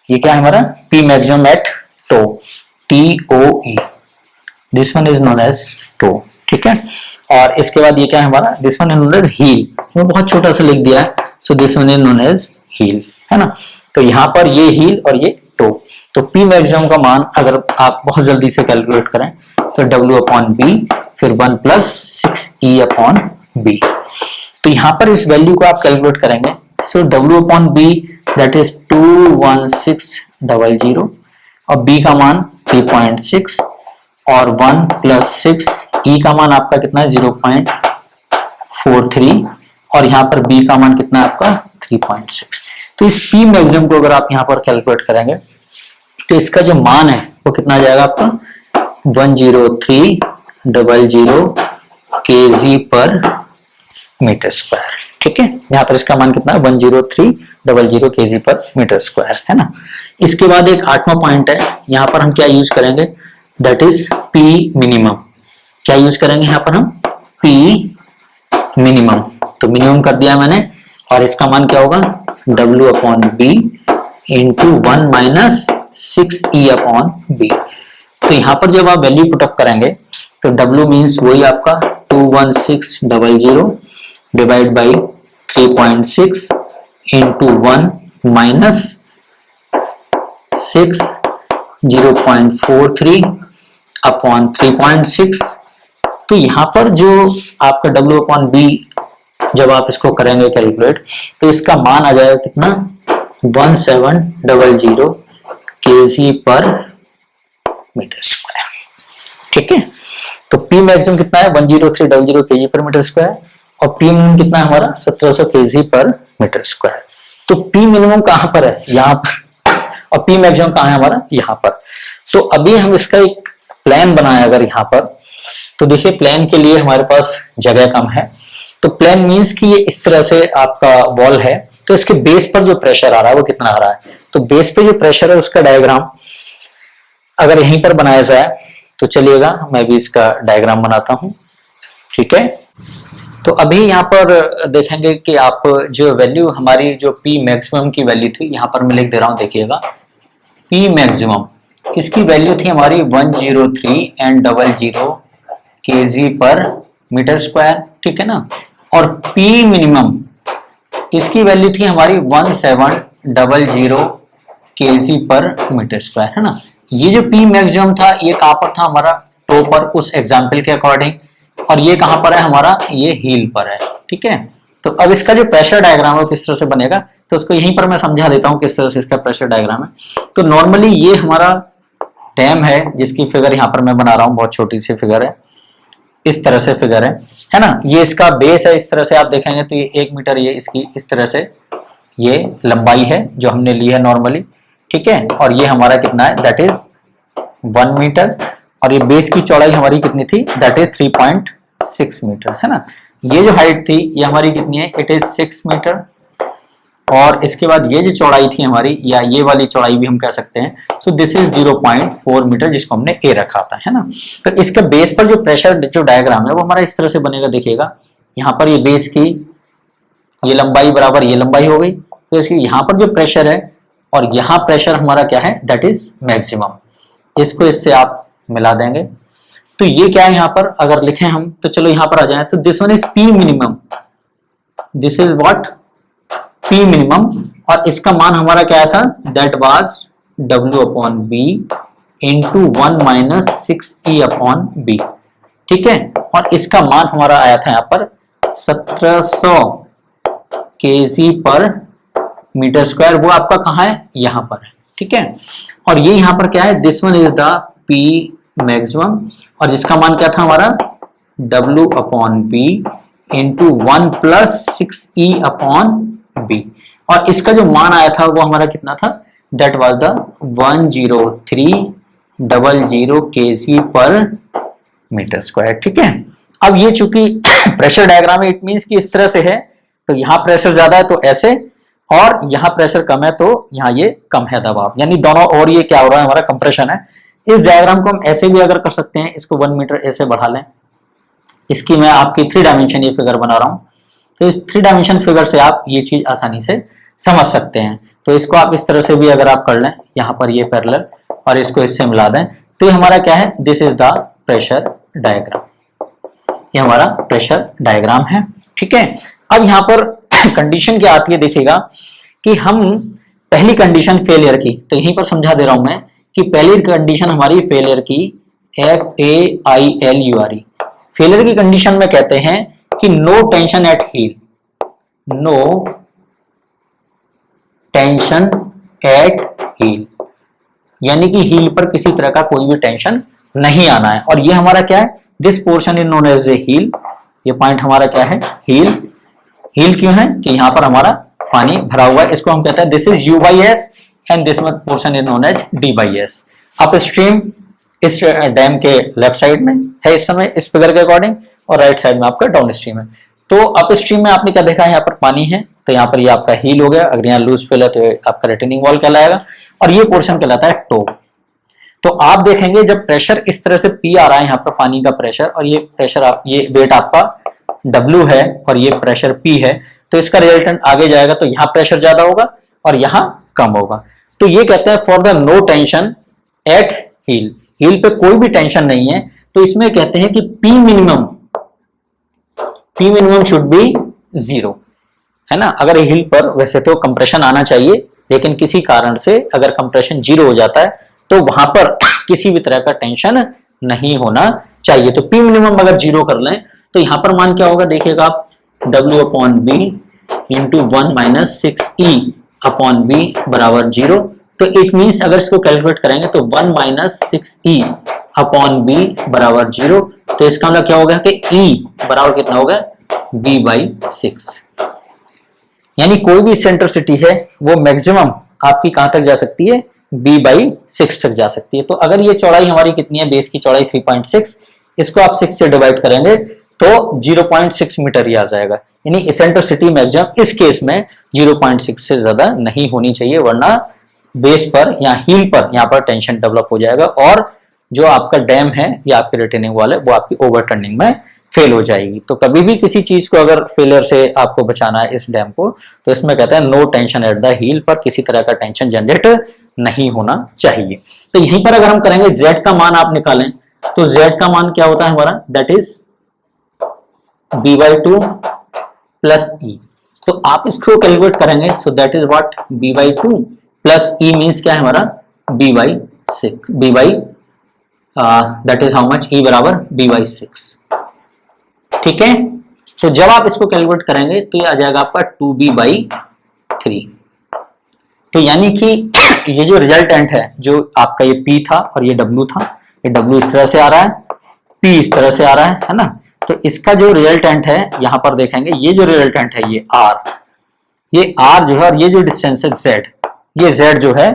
ये क्या है हमारा P maximum at toe, TOE, this one is known as toe. ठीक है, और इसके बाद ये क्या है हमारा, this one is known as heel, वो बहुत छोटा सा लिख दिया है, so this one is known as heel, है ना। तो यहाँ पर ये हील और ये टो। तो P मैक्सिमम का मान अगर आप बहुत जल्दी से कैलकुलेट करें तो W अपॉन B, फिर 1 प्लस 6E अपॉन B। तो यहाँ पर इस वैल्यू को आप कैलकुलेट करेंगे, सो W upon B that is 21600, और B का मान 3.6, और 1 प्लस 6, E का मान आपका कितना है 0.43, और यहाँ पर B का मान कितना है आपका 3.6। तो इस P मैक्सिमम को अगर आप यहाँ पर कैलकुलेट करेंगे तो इसका जो मान है वो कितना आ जाएगा आपका 10300 kg पर मीटर स्क्वायर। ठीक है, यहाँ पर इसका मान कितना है 10300 kg पर मीटर स्क्वायर है ना। इसके बाद एक 8वां पॉइंट है, यहाँ पर हम क्या यूज करेंगे, दैट इज P मिनिमम। क्या यूज करेंगे यहाँ पर हम, P मिनिमम। तो मिनिमम कर दिया मैंने, और इसका मान क्या होगा W upon B into 1 minus 6E upon B. तो यहाँ पर जब आप वैल्यू पुटअप करेंगे तो W मीन्स वही आपका 21600 divide by 3.6 into 1 minus 6 0.43 upon 3.6। तो यहाँ पर जो आपका W अपॉन बी जब आप इसको करेंगे कैलकुलेट, तो इसका मान आ जाएगा कितना 1700 kg पर मीटर स्क्वायर। ठीक है, तो P मैक्सिमम कितना है 10300 kg पर मीटर स्क्वायर, और P मिनिमम कितना है हमारा 1700 kg पर मीटर स्क्वायर। तो P मिनिमम कहां पर है, यहाँ पर, और P मैक्सिमम कहां है हमारा यहाँ पर। तो अभी हम इसका एक प्लान बनाए अगर यहाँ पर, तो देखिए प्लान के लिए हमारे पास जगह कम है। तो प्लान मींस कि ये इस तरह से आपका वॉल है, तो इसके बेस पर जो प्रेशर आ रहा है वो कितना आ रहा है, तो बेस पे जो प्रेशर है उसका डायग्राम अगर यहीं पर बनाया जाए तो चलिएगा, मैं भी इसका डायग्राम बनाता हूं। ठीक है, तो अभी यहाँ पर देखेंगे कि आप जो वैल्यू हमारी जो P मैक्सिमम की वैल्यू थी, यहाँ पर मैं लिख दे रहा हूं, देखिएगा P मैक्सिमम इसकी वैल्यू थी हमारी 10300 kg पर मीटर स्क्वायर। ठीक है ना, और P मिनिमम इसकी वैल्यू थी हमारी 1700 kg पर मीटर स्क्वायर है ना। ये जो P मैक्सिमम था ये कहां पर था हमारा, टो पर उस एग्जाम्पल के अकॉर्डिंग, और ये कहां पर है हमारा, ये हील पर है। ठीक है, तो अब इसका जो प्रेशर डायग्राम है किस तरह से बनेगा, तो उसको यहीं पर मैं समझा देता हूं किस तरह से इसका प्रेशर डायग्राम है। तो नॉर्मली ये हमारा डैम है जिसकी फिगर यहाँ पर मैं बना रहा हूँ, बहुत छोटी सी फिगर है, इस तरह से फिगर है ना। ये इसका बेस है, इस तरह से आप देखेंगे तो ये 1 मीटर, ये इसकी इस तरह से ये लंबाई है जो हमने ली है नॉर्मली। ठीक है, और ये हमारा कितना है, दैट इज 1 मीटर, और ये बेस की चौड़ाई हमारी कितनी थी, दैट इज 3.6 मीटर है ना। ये जो हाइट थी ये हमारी कितनी है, इट इज 6 मीटर, और इसके बाद ये जो चौड़ाई थी हमारी, या ये वाली चौड़ाई भी हम कह सकते हैं, सो दिस इज 0.4 मीटर जिसको हमने ए रखा था है ना। तो इसका बेस पर जो प्रेशर जो डायग्राम है वो हमारा इस तरह से बनेगा, देखिएगा यहाँ पर ये बेस की ये लंबाई बराबर ये लंबाई हो गई, तो इसकी यहाँ पर जो प्रेशर है और यहाँ प्रेशर हमारा क्या है, दैट इज मैक्सिमम। इसको इससे आप मिला देंगे, तो ये क्या है यहाँ पर अगर लिखें हम, तो चलो यहाँ पर आ जाए, तो this one is P minimum, this is what P minimum, और इसका मान हमारा क्या था, that was W upon B into 1 minus 6E upon B. ठीक है, और इसका मान हमारा आया था यहाँ पर 1700 kg पर मीटर स्क्वायर, वो आपका कहाँ है, यहाँ पर है। ठीक है, और ये यहाँ पर क्या है, this one is the P maximum, और जिसका मान क्या था हमारा W upon B into 1 plus 6E upon B, और इसका जो मान आया था वो हमारा कितना था, दैट वाज द 10300 kg पर मीटर स्क्वायर। ठीक है, अब ये चूंकि प्रेशर डायग्राम है, इट मींस कि इस तरह से है, तो यहाँ प्रेशर ज्यादा है तो ऐसे, और यहाँ प्रेशर कम है तो यहाँ ये कम है दबाव, यानी दोनों, और ये क्या हो रहा है हमारा कंप्रेशन है। इस डायग्राम को हम ऐसे भी अगर कर सकते हैं, इसको 1 मीटर ऐसे बढ़ा लें, इसकी मैं आपकी 3 डायमेंशन ये फिगर बना रहा हूँ, तो इस 3 डायमेंशन फिगर से आप ये चीज आसानी से समझ सकते हैं। तो इसको आप इस तरह से भी अगर आप कर लें, यहाँ पर ये पैरेलल, और इसको इससे मिला दें, तो ये हमारा क्या है, this is the pressure diagram, ये हमारा प्रेशर डायग्राम है। ठीक है, अब यहाँ पर कंडीशन क्या आती है, देखिएगा कि हम पहली कंडीशन फेलियर की, तो यहीं पर समझा दे रहा हूं मैं कि पहली कंडीशन हमारी फेलियर की FAILURE, फेलियर की कंडीशन में कहते हैं कि no tension at heel, no tension at heel, यानी कि हील पर किसी तरह का कोई भी टेंशन नहीं आना है। और ये हमारा क्या है, this portion is known as a heel, ये पॉइंट हमारा क्या है, हील। हील क्यों है कि यहां पर हमारा पानी भरा हुआ है, इसको हम कहते हैं this is U/S and this portion is known as D/S। Upstream इस डैम के लेफ्ट साइड में है इस समय इस फिगर के अकॉर्डिंग, और राइट साइड में आपका डाउन स्ट्रीम है। तो अप स्ट्रीम में आपने क्या देखा, यहाँ पर पानी है, तो यहाँ पर ये आपका हील हो गया। अगर यहाँ लूज फिल है तो आपका रिटेनिंग वॉल कहलाएगा, और ये पोर्शन कहलाता है टो। तो आप देखेंगे जब प्रेशर इस तरह से पी आ रहा है, यहाँ पर पानी का प्रेशर, और ये प्रेशर ये वेट आपका W है और ये प्रेशर P है, तो इसका रिजल्टेंट आगे जाएगा तो यहाँ प्रेशर ज्यादा होगा और यहाँ कम होगा। तो ये कहते हैं for the no tension at heel, heel पे कोई भी टेंशन नहीं है, तो इसमें कहते हैं कि P मिनिमम शुड बी 0, है ना। अगर हील पर वैसे तो कंप्रेशन आना चाहिए, लेकिन किसी कारण से अगर कंप्रेशन 0 हो जाता है तो वहां पर किसी भी तरह का टेंशन नहीं होना चाहिए। तो P मिनिमम अगर 0 कर लें तो यहां पर मान क्या होगा, देखिएगा आप, W/B इंटू 1 माइनस 6E/B बराबर 0। तो इट मीन्स अगर इसको कैलकुलेट करेंगे तो 1 माइनस 6E/B बराबर 0। तो इसका मतलब क्या होगा कि E बराबर कितना होगा, B/6। यानी कोई भी सेंट्रिसिटी है वो मैक्सिमम आपकी कहां तक जा सकती है, B/6 तक जा सकती है। तो अगर ये चौड़ाई हमारी कितनी है, बेस की चौड़ाई 3.6, इसको आप 6 से डिवाइड करेंगे तो 0.6 मीटर ही आ जाएगा। यानी इसेंट्रिसिटी मैक्सिमम इस केस में 0.6 से ज्यादा नहीं होनी चाहिए, वरना बेस पर या हील पर यहाँ पर टेंशन डेवलप हो जाएगा और जो आपका डैम है या आपकी रिटेनिंग वॉल है वो आपकी ओवरटर्निंग में फेल हो जाएगी। तो कभी भी किसी चीज को अगर फेलियर से आपको बचाना है इस डैम को, तो इसमें कहते हैं no tension at the heel, पर किसी तरह का टेंशन जनरेट नहीं होना चाहिए। तो यहीं पर अगर हम करेंगे Z का मान आप निकालें, तो Z का मान क्या होता है हमारा, that is B/2 plus E। तो आप इसको कैलकुलेट करेंगे, सो that is what, B/2 plus E means क्या है हमारा, B/6, that is how much, E बराबर B/6। ठीक है, तो जब आप इसको कैलकुलेट करेंगे तो ये आ जाएगा आपका 2B/3। तो यानी कि ये जो रिजल्टेंट है, जो आपका ये P था और ये W था, ये W इस तरह से आ रहा है, P इस तरह से आ रहा है ना। तो इसका जो रिजल्टेंट है यहां पर देखेंगे, ये जो रिजल्टेंट है ये R जो है, और ये जो डिस्टेंस है Z, ये Z जो है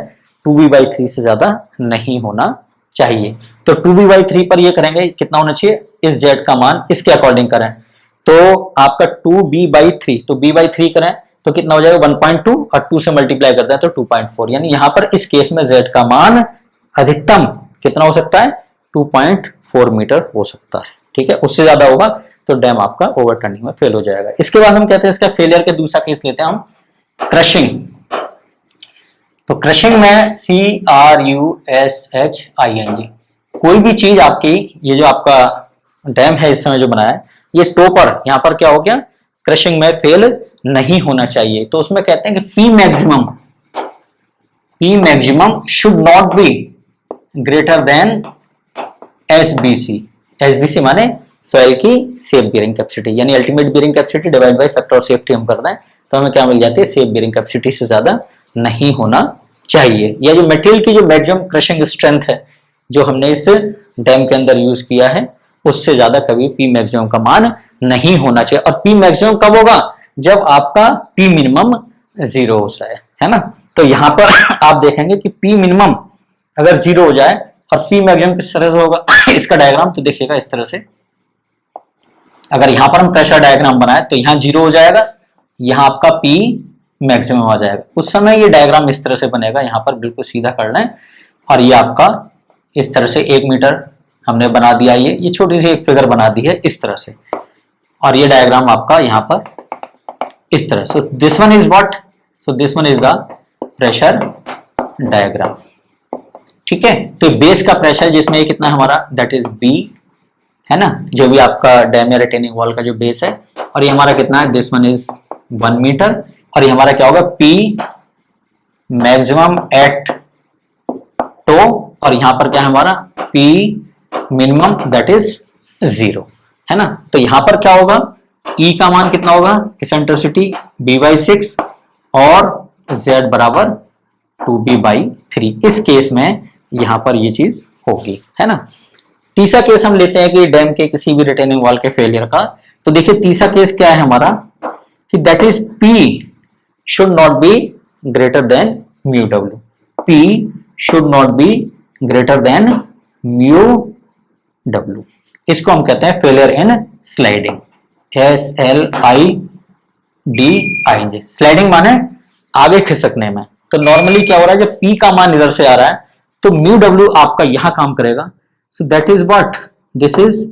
2B/3 से ज्यादा नहीं होना चाहिए। तो 2B/3 पर ये करेंगे कितना होना चाहिए, इस Z का मान इसके अकॉर्डिंग करें तो आपका 2B/3, तो B/3 करें तो कितना हो जाएगा 1.2, और 2 से मल्टीप्लाई करते हैं तो 2.4। यानी यहां पर इस केस में Z का मान अधिकतम कितना हो सकता है, 2.4 मीटर हो सकता है। ठीक है, उससे ज्यादा होगा तो डैम आपका ओवरटर्निंग में फेल हो जाएगा। इसके बाद हम कहते हैं इसका फेलियर के दूसरा केस लेते हैं हम, क्रशिंग। तो क्रशिंग में CRUSHING, कोई भी चीज आपकी, ये जो आपका डैम है इस समय जो बनाया है, ये टॉपर यहाँ पर क्या हो गया, क्रशिंग में फेल नहीं होना चाहिए। तो उसमें कहते हैं कि P maximum should not be greater then SBC माने सॉइल की सेफ बियरिंग कैपेसिटी, यानी ultimate bearing capacity divide by factor of safety हम कर दें तो हमें क्या मिल जाती है, सेफ बियरिंग कैपेसिटी से ज्यादा नहीं होना चाहिए। या जो मटेरियल की जो मैक्सिमम क्रशिंग स्ट्रेंथ है जो हमने इस डैम के अंदर यूज किया है, उससे ज्यादा कभी P मैक्सिमम का मान नहीं होना चाहिए। और P मैक्सिमम कब होगा, जब आपका P मिनिमम 0 हो जाए, है ना। तो यहां पर आप देखेंगे कि P मिनिमम अगर 0 हो जाए और P मैक्सिमम किस तरह से होगा इसका डायग्राम तो देखिएगा इस तरह से। अगर यहां पर हम प्रेशर डायग्राम बनाए तो यहाँ 0 हो जाएगा, यहाँ आपका P मैक्सिमम आ जाएगा। उस समय ये डायग्राम इस तरह से बनेगा, यहाँ पर बिल्कुल सीधा कर लें, और ये आपका इस तरह से 1 मीटर हमने बना दिया, ये छोटी सी एक फिगर बना दी है इस तरह से, और ये डायग्राम आपका यहाँ पर इस तरह। सो this one is what, so this one is the pressure diagram. ठीक है, तो बेस का प्रेशर जिसमें कितना हमारा, दैट इज B, है ना, जो भी आपका डैम या रिटेनिंग वॉल का जो बेस है, और ये हमारा कितना है, दिस वन इज 1 मीटर, और ये हमारा क्या होगा, P मैक्सिमम एट टो, और यहां पर क्या है हमारा P मिनिमम दैट इज 0, है ना। तो यहां पर क्या होगा, E का मान कितना होगा, इसेंट्रिसिटी B/6 और Z बराबर 2B/3। इस केस में यहां पर ये चीज होगी, है ना। तीसरा केस हम लेते हैं कि डैम के किसी भी रिटेनिंग वॉल के फेलियर का। तो देखिए तीसरा केस क्या है हमारा, कि that is P should not be greater then μW, P should not be greater then μW। इसको हम कहते हैं failure in sliding, SLIDING। Sliding माने आगे खिसकने में। तो नॉर्मली क्या हो रहा है, जब P का मान इधर से आ रहा है तो म्यू डब्ल्यू आपका यहां काम करेगा। सो that is what, this is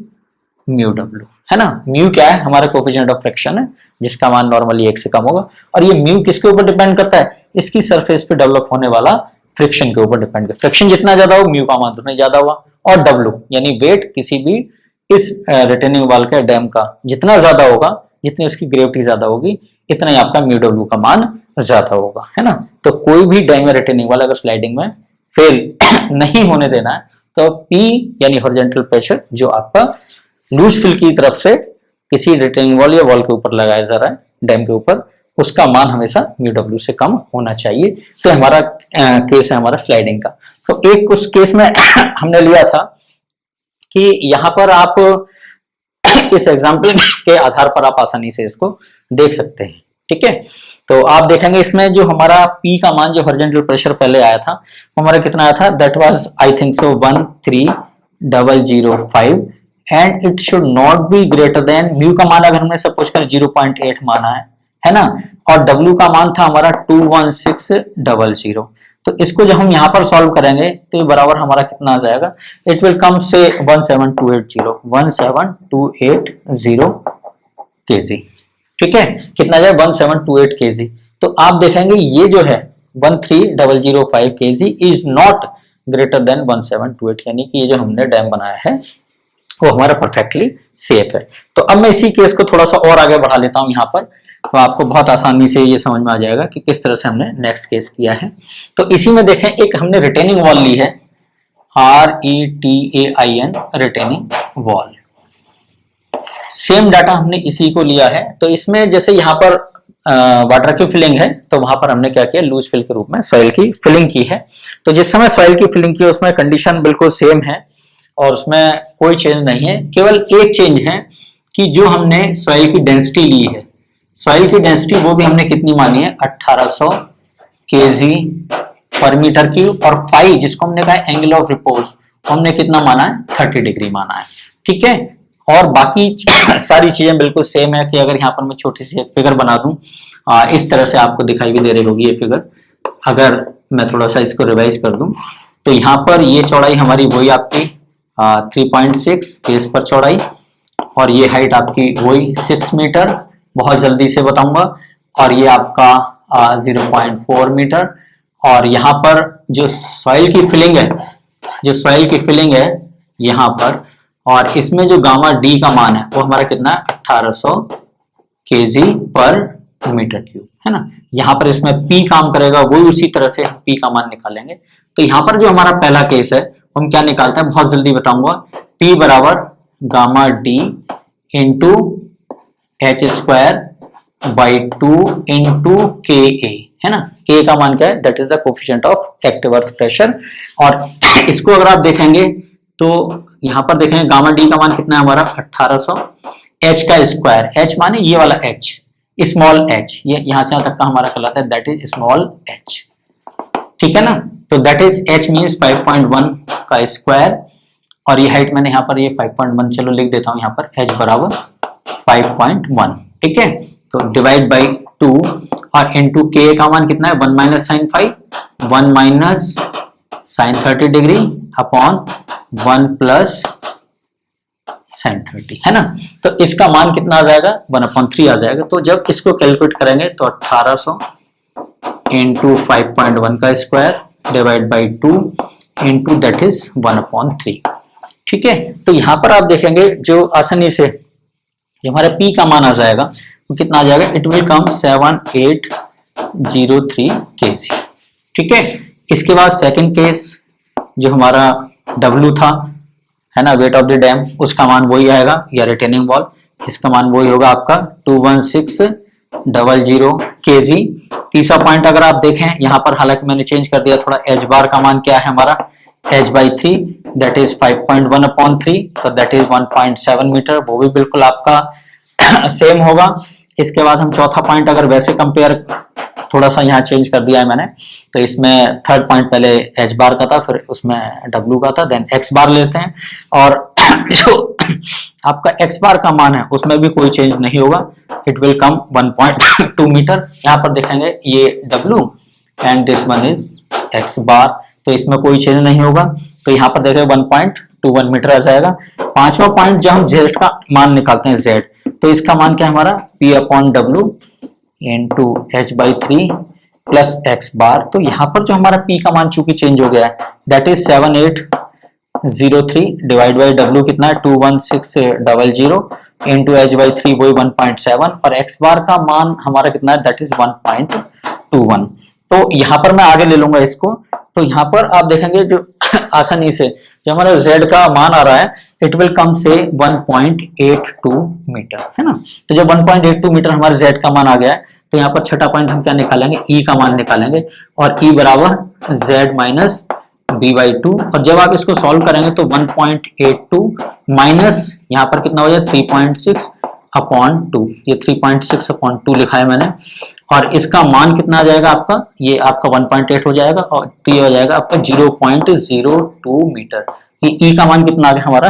mu W, है ना। म्यू क्या है, हमारा कोफिशिएंट ऑफ फ्रिक्शन है जिसका मान नॉर्मली 1 से कम होगा। और ये म्यू किसके ऊपर डिपेंड करता है, इसकी सरफेस पे डेवलप होने वाला फ्रिक्शन के ऊपर डिपेंड करता है। फ्रिक्शन जितना ज्यादा हो म्यू का मान उतना ज्यादा हुआ। और डब्ल्यू यानी वेट किसी भी इस रिटेनिंग वॉल के डैम का जितना ज्यादा होगा, जितनी उसकी ग्रेविटी ज्यादा होगी, इतना ही आपका म्यू डब्ल्यू का मान ज्यादा होगा, है ना। तो कोई भी डैम या रिटेनिंग वॉल अगर स्लाइडिंग में फेल नहीं होने देना है तो P यानी हॉरिजॉन्टल प्रेशर जो आपका लूज फिल की तरफ से किसी रिटेनिंग वॉल या वॉल के ऊपर लगाया जा रहा है डैम के ऊपर, उसका मान हमेशा म्यू डब्ल्यू से कम होना चाहिए। तो हमारा केस है हमारा स्लाइडिंग का। तो एक उस केस में हमने लिया था कि यहां पर आप इस एग्जाम्पल के आधार पर आप आसानी से इसको देख सकते हैं, ठीक है। तो आप देखेंगे इसमें जो हमारा P का मान जो हॉरिजॉन्टल प्रेशर पहले आया था वो हमारा कितना आया था, that was I think so 13005 and it should not be greater then, mu का मान अगर हमने सपोज कर 0.8 माना है ना, और W का मान था हमारा 21600। तो इसको जब हम यहाँ पर सॉल्व करेंगे तो ये बराबर हमारा कितना आ जाएगा, इट विल कम से 17280 kg, ठीक है। कितना जाए 1728 kg। तो आप देखेंगे ये जो है 13005 kg is not greater than 1728, यानी कि ये जो हमने डैम बनाया है वो हमारा परफेक्टली सेफ है। तो अब मैं इसी केस को थोड़ा सा और आगे बढ़ा लेता हूं यहाँ पर, तो आपको बहुत आसानी से ये समझ में आ जाएगा कि किस तरह से हमने नेक्स्ट केस किया है। तो इसी में देखें, एक हमने रिटेनिंग वॉल ली है, RETAIN retaining wall. Same data हमने इसी को लिया है। तो इसमें जैसे यहाँ पर वाटर की फिलिंग है तो वहां पर हमने क्या किया, लूज फिल के रूप में सॉइल की फिलिंग की है। तो जिस समय सॉइल की फिलिंग की उसमें कंडीशन बिल्कुल सेम है और उसमें कोई चेंज नहीं है। केवल एक चेंज है कि जो हमने सॉइल की डेंसिटी ली है, सॉइल की डेंसिटी वो भी हमने कितनी मानी है, 1800 kg पर मीटर क्यूब, और फाई जिसको हमने कहा एंगल ऑफ रिपोज हमने कितना माना है, 30 डिग्री माना है, ठीक है। और बाकी सारी चीजें बिल्कुल सेम है। कि अगर यहाँ पर मैं छोटी सी फिगर बना दूं, इस तरह से आपको दिखाई भी दे रही होगी ये फिगर। अगर मैं थोड़ा सा इसको रिवाइज कर दूं तो यहाँ पर ये चौड़ाई हमारी वही आपकी 3.6 बेस पर चौड़ाई, और ये हाइट आपकी वही 6 मीटर, बहुत जल्दी से बताऊंगा, और ये आपका 0.4 मीटर। और यहाँ पर जो सॉइल की फिलिंग है, जो सॉइल की फिलिंग है यहाँ पर, और इसमें जो गामा डी का मान है वो हमारा कितना है, 1800 kg पर मीटर क्यूब, है ना। यहाँ पर इसमें P काम करेगा, वही उसी तरह से हम P का मान निकालेंगे। तो यहाँ पर जो हमारा पहला केस है हम क्या निकालते हैं, बहुत जल्दी बताऊंगा। P बराबर gamma D into H square by 2 into KA, है ना। K का मान क्या है, that is the coefficient of active earth pressure. और इसको अगर आप देखेंगे तो यहाँ पर देखेंगे गामा डी का मान कितना है हमारा 1800, H का स्क्वायर, H माने ये वाला H, स्मॉल h, ये यहां से यहां तक का हमारा कहलाता है दैट इज स्मॉल h, ठीक है ना। तो दैट इज h मींस 5.1 का स्क्वायर, और ये हाइट मैंने यहाँ पर ये 5.1 चलो लिख देता हूँ यहाँ पर, h बराबर 5.1, ठीक है। तो डिवाइड बाई 2 और इनटू k का मान कितना है, 1 minus sine 5, 1 minus sine 30 degree upon 1 plus sine 30, है ना। तो इसका मान कितना आ जाएगा, 1/3 आ जाएगा। तो जब इसको कैलकुलेट करेंगे तो 1800 इंटू 5.1 का square divide by 2 into that is 1/3, ठीक है। तो यहाँ पर आप देखेंगे जो आसानी से जो हमारा P का मान आ जाएगा वो कितना आ जाएगा, इट विल कम 7803 kg, ठीक है। इसके बाद सेकंड केस जो हमारा W था, है ना, वेट ऑफ द डैम, उसका मान वही आएगा, या रिटेनिंग वॉल, इसका मान वही होगा आपका 21600 kg। तीसरा पॉइंट अगर आप देखें यहाँ पर, हालांकि मैंने चेंज कर दिया थोड़ा, h बार का मान क्या है हमारा, h/3 दैट इज 5.1/3, तो दैट इज 1.7 मीटर, वो भी बिल्कुल आपका सेम होगा। इसके बाद हम चौथा पॉइंट अगर वैसे कंपेयर, थोड़ा सा यहाँ चेंज कर दिया है मैंने, तो इसमें थर्ड पॉइंट पहले h बार का था, फिर उसमें w का था, देन x बार लेते हैं। और जो
आपका एक्स बार का मान है उसमें भी कोई चेंज नहीं होगा, इट विल कम 1.2 मीटर। यहाँ पर देखेंगे ये W and this one is X bar, तो इसमें कोई चेंज नहीं होगा, तो यहाँ पर देखेंगे 1.21 मीटर आ जाएगा। पांचवा पॉइंट, जब हम जेड का मान निकालते हैं जेड, तो इसका मान क्या है हमारा P/W into h/3 plus X bar. तो यहाँ पर जो हमारा P का मान चूंकि चेंज हो गया है, that is 7803 divide by W कितना है 21600 इंटू h/3 वही 1.7 और x बार का मान हमारा कितना है दैट इज 1.21। तो यहाँ पर मैं आगे ले लूंगा इसको, तो यहाँ पर आप देखेंगे जो आसानी से जो हमारा z का मान आ रहा है इट विल कम से 1.82 मीटर, है ना। तो जब 1.82 मीटर हमारे z का मान आ गया है, तो यहाँ पर छठा पॉइंट हम क्या निकालेंगे, e का मान निकालेंगे, और e बराबर z माइनस b/2। और जब आप इसको सॉल्व करेंगे तो 1.82 माइनस यहाँ पर कितना हो जाए 3.6/2, ये 3.6/2 लिखा है मैंने, और इसका मान कितना आ जाएगा आपका, ये आपका 1.8 हो जाएगा, और तो ये हो जाएगा आपका 0.02 मीटर। ये e का मान कितना आ गया हमारा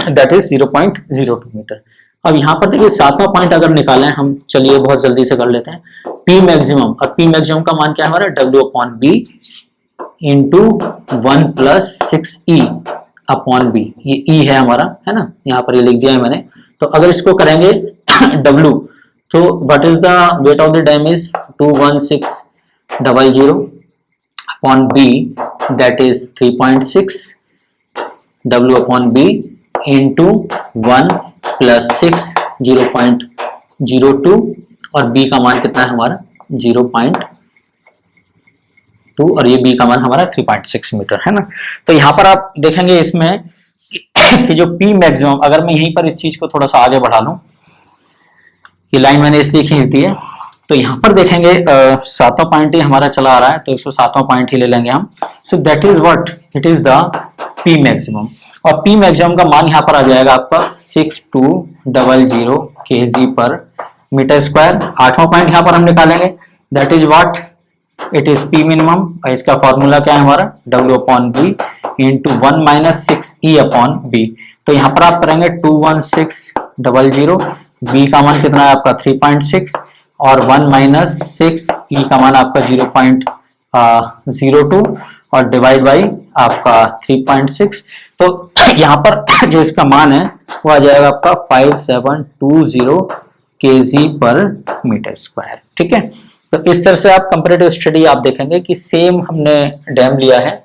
दैट इज 0.02 मीटर। अब यहाँ पर देखिए सातवां पॉइंट अगर निकालें हम, चलिए बहुत जल्दी से कर लेते हैं, P मैक्सिमम, और P मैक्सिमम का मान क्या है हमारा W/B इंटू 1 प्लस 6E/B, ये E है हमारा, है ना, यहाँ पर ये लिख दिया है मैंने। तो अगर इसको करेंगे W, तो what is the weight of the dam is 21600/B that is 3.6 W/B into 1 plus 6 0.02 और B का मान कितना है हमारा 0.2 और ये B का मान हमारा 3.6 मीटर, है ना। तो यहाँ पर आप देखेंगे इसमें कि जो P मैक्सिमम, अगर मैं यहीं पर इस चीज को थोड़ा सा आगे बढ़ा लूं, ये लाइन मैंने इसलिए खींच दी है, तो यहाँ पर देखेंगे सातवां पॉइंट ही हमारा चला आ रहा है, तो इसको सातवां पॉइंट ही ले लेंगे हम। सो that is what, it is the P maximum, और P मैक्सिमम का मान यहाँ पर आ जाएगा आपका 6200 kg/मीटर स्क्वायर। आठवां पॉइंट यहाँ पर हम निकालेंगे, that is what, it is P minimum, और इसका फॉर्मूला क्या है हमारा W/B इंटू 1 माइनस 6E/B। तो यहाँ पर आप करेंगे 21600, B का मान कितना है आपका 3.6 और 1 माइनस 6E का मान आपका 0.02 और डिवाइड बाई आपका 3.6। तो यहाँ पर जो इसका मान है वो आ जाएगा आपका 5720 kg/मीटर स्क्वायर, ठीक है। तो इस तरह से आप कंपैरेटिव स्टडी आप देखेंगे कि सेम हमने डैम लिया है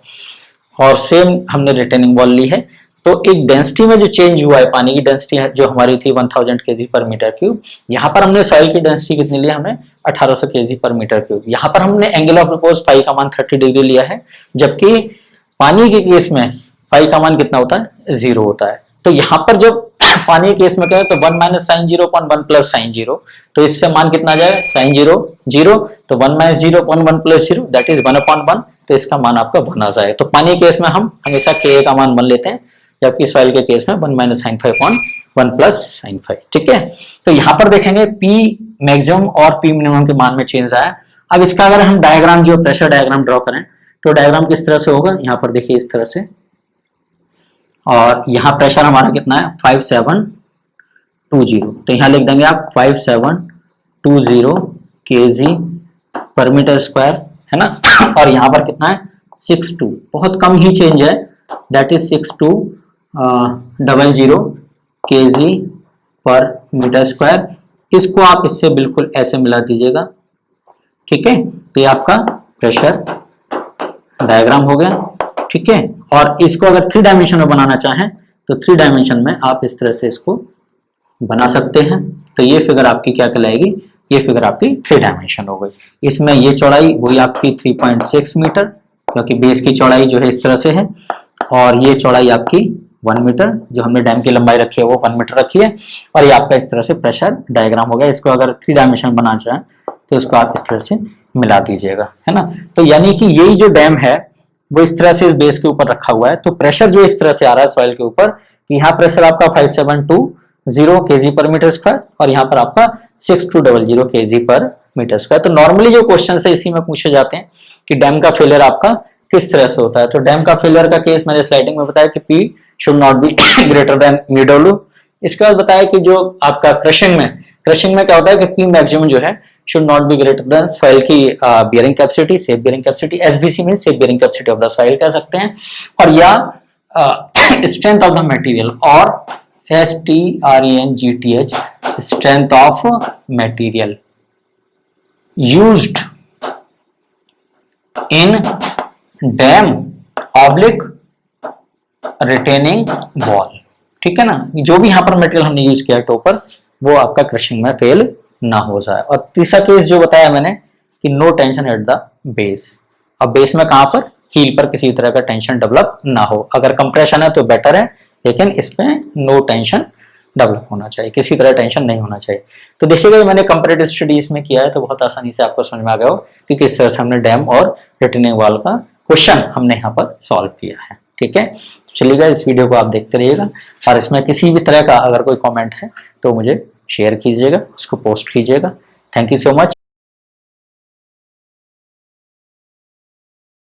और सेम हमने रिटेनिंग वॉल ली है, तो एक डेंसिटी में जो चेंज हुआ है, पानी की डेंसिटी है जो हमारी थी 1000 kg/m3, यहाँ पर हमने सॉइल की डेंसिटी कितनी ली, हमने 1800 kg/m3। यहाँ पर हमने एंगल ऑफ रिपोज फाई का मान 30 डिग्री लिया है, जबकि पानी के केस में फाई का मान कितना होता है 0 होता है। तो यहाँ पर जब पानी के केस में क्या है, तो 1 minus sine 0 upon 1 plus sine 0, तो इससे मान कितना आ जाए साइन 0 0, तो 1 minus 0 upon 1 plus 0 that is 1/1, तो इसका मान आपका 1 आ जाए। तो पानी के केस में हम हमेशा Ka का मान 1 लेते हैं, जबकि सॉइल के केस में 1 minus sine 5 upon 1 plus sine 5, ठीक है। तो यहाँ पर देखेंगे P मैक्सिमम और P मिनिमम के मान में चेंज आया। अब इसका अगर हम डायग्राम, जो प्रेशर डायग्राम ड्रॉ करें, तो डायग्राम किस तरह से होगा, यहाँ पर देखिए इस तरह से, और यहाँ प्रेशर हमारा कितना है 5720, तो यहाँ लिख देंगे आप 5720 kg/m², है ना। और यहाँ पर कितना है 62, बहुत कम ही चेंज है, दैट इज 6200 kg/m²। इसको आप इससे बिल्कुल ऐसे मिला दीजिएगा, ठीक है। तो ये आपका प्रेशर डायग्राम हो गया, ठीक है। और इसको अगर 3 डायमेंशन में बनाना चाहें तो 3 डायमेंशन में आप इस तरह से इसको बना सकते हैं। तो ये फिगर आपकी क्या कहलाएगी, ये फिगर आपकी 3 डायमेंशन हो गई। इसमें ये चौड़ाई वही आपकी 3.6 मीटर, क्योंकि बेस की चौड़ाई जो है इस तरह से है, और ये चौड़ाई आपकी 1 मीटर, जो हमने डैम की लंबाई रखी है वो 1 मीटर रखी है, और ये आपका इस तरह से प्रेशर डायग्राम हो गया। इसको अगर 3 डायमेंशन बनाना चाहें तो इसको आप इस तरह से मिला दीजिएगा, है ना। तो यानी कि यही जो डैम है वो इस तरह से इस बेस के ऊपर रखा हुआ है, तो प्रेशर जो इस तरह से आ रहा है सॉइल के ऊपर, यहाँ प्रेशर आपका 5720 kg/m² और यहाँ पर आपका 6200 kg/m²। तो नॉर्मली जो क्वेश्चन है इसी में पूछे जाते हैं कि डैम का फेलियर आपका किस तरह से होता है। तो डैम का फेलियर का केस मैंने स्लाइडिंग में बताया कि P should not be greater then mu W. इसके बाद बताया कि जो आपका क्रशिंग में क्या होता है कि पी मैक्सिमम जो है should not be greater than soil की bearing capacity, safe bearing capacity. SBC में safe bearing capacity of the soil कह सकते हैं, और या स्ट्रेंथ ऑफ द मटेरियल, और STRENGTH strength of material used in dam oblique retaining wall. ठीक है ना, जो भी यहां पर मटेरियल हमने यूज किया है टॉपर, वो आपका क्रशिंग में फेल ना हो जाए। और तीसरा केस जो बताया मैंने कि no tension at the base. अब बेस में कहां पर, हील पर किसी तरह का टेंशन डेवलप ना हो। अगर कंप्रेशन है तो बेटर है, लेकिन इसमें नो टेंशन डेवलप होना चाहिए, किसी तरह टेंशन नहीं होना चाहिए। तो देखिएगा मैंने कंपैरेटिव स्टडीज में किया है, तो बहुत आसानी से आपको समझ में आ गया हो कि किस तरह से हमने डैम और रिटेनिंग वॉल का क्वेश्चन हमने यहाँ पर सॉल्व किया है। ठीक है, चलिएगा इस वीडियो को आप देखते रहिएगा, और इसमें किसी भी तरह का अगर कोई कमेंट है तो मुझे शेयर कीजिएगा, उसको पोस्ट कीजिएगा। Thank you so much.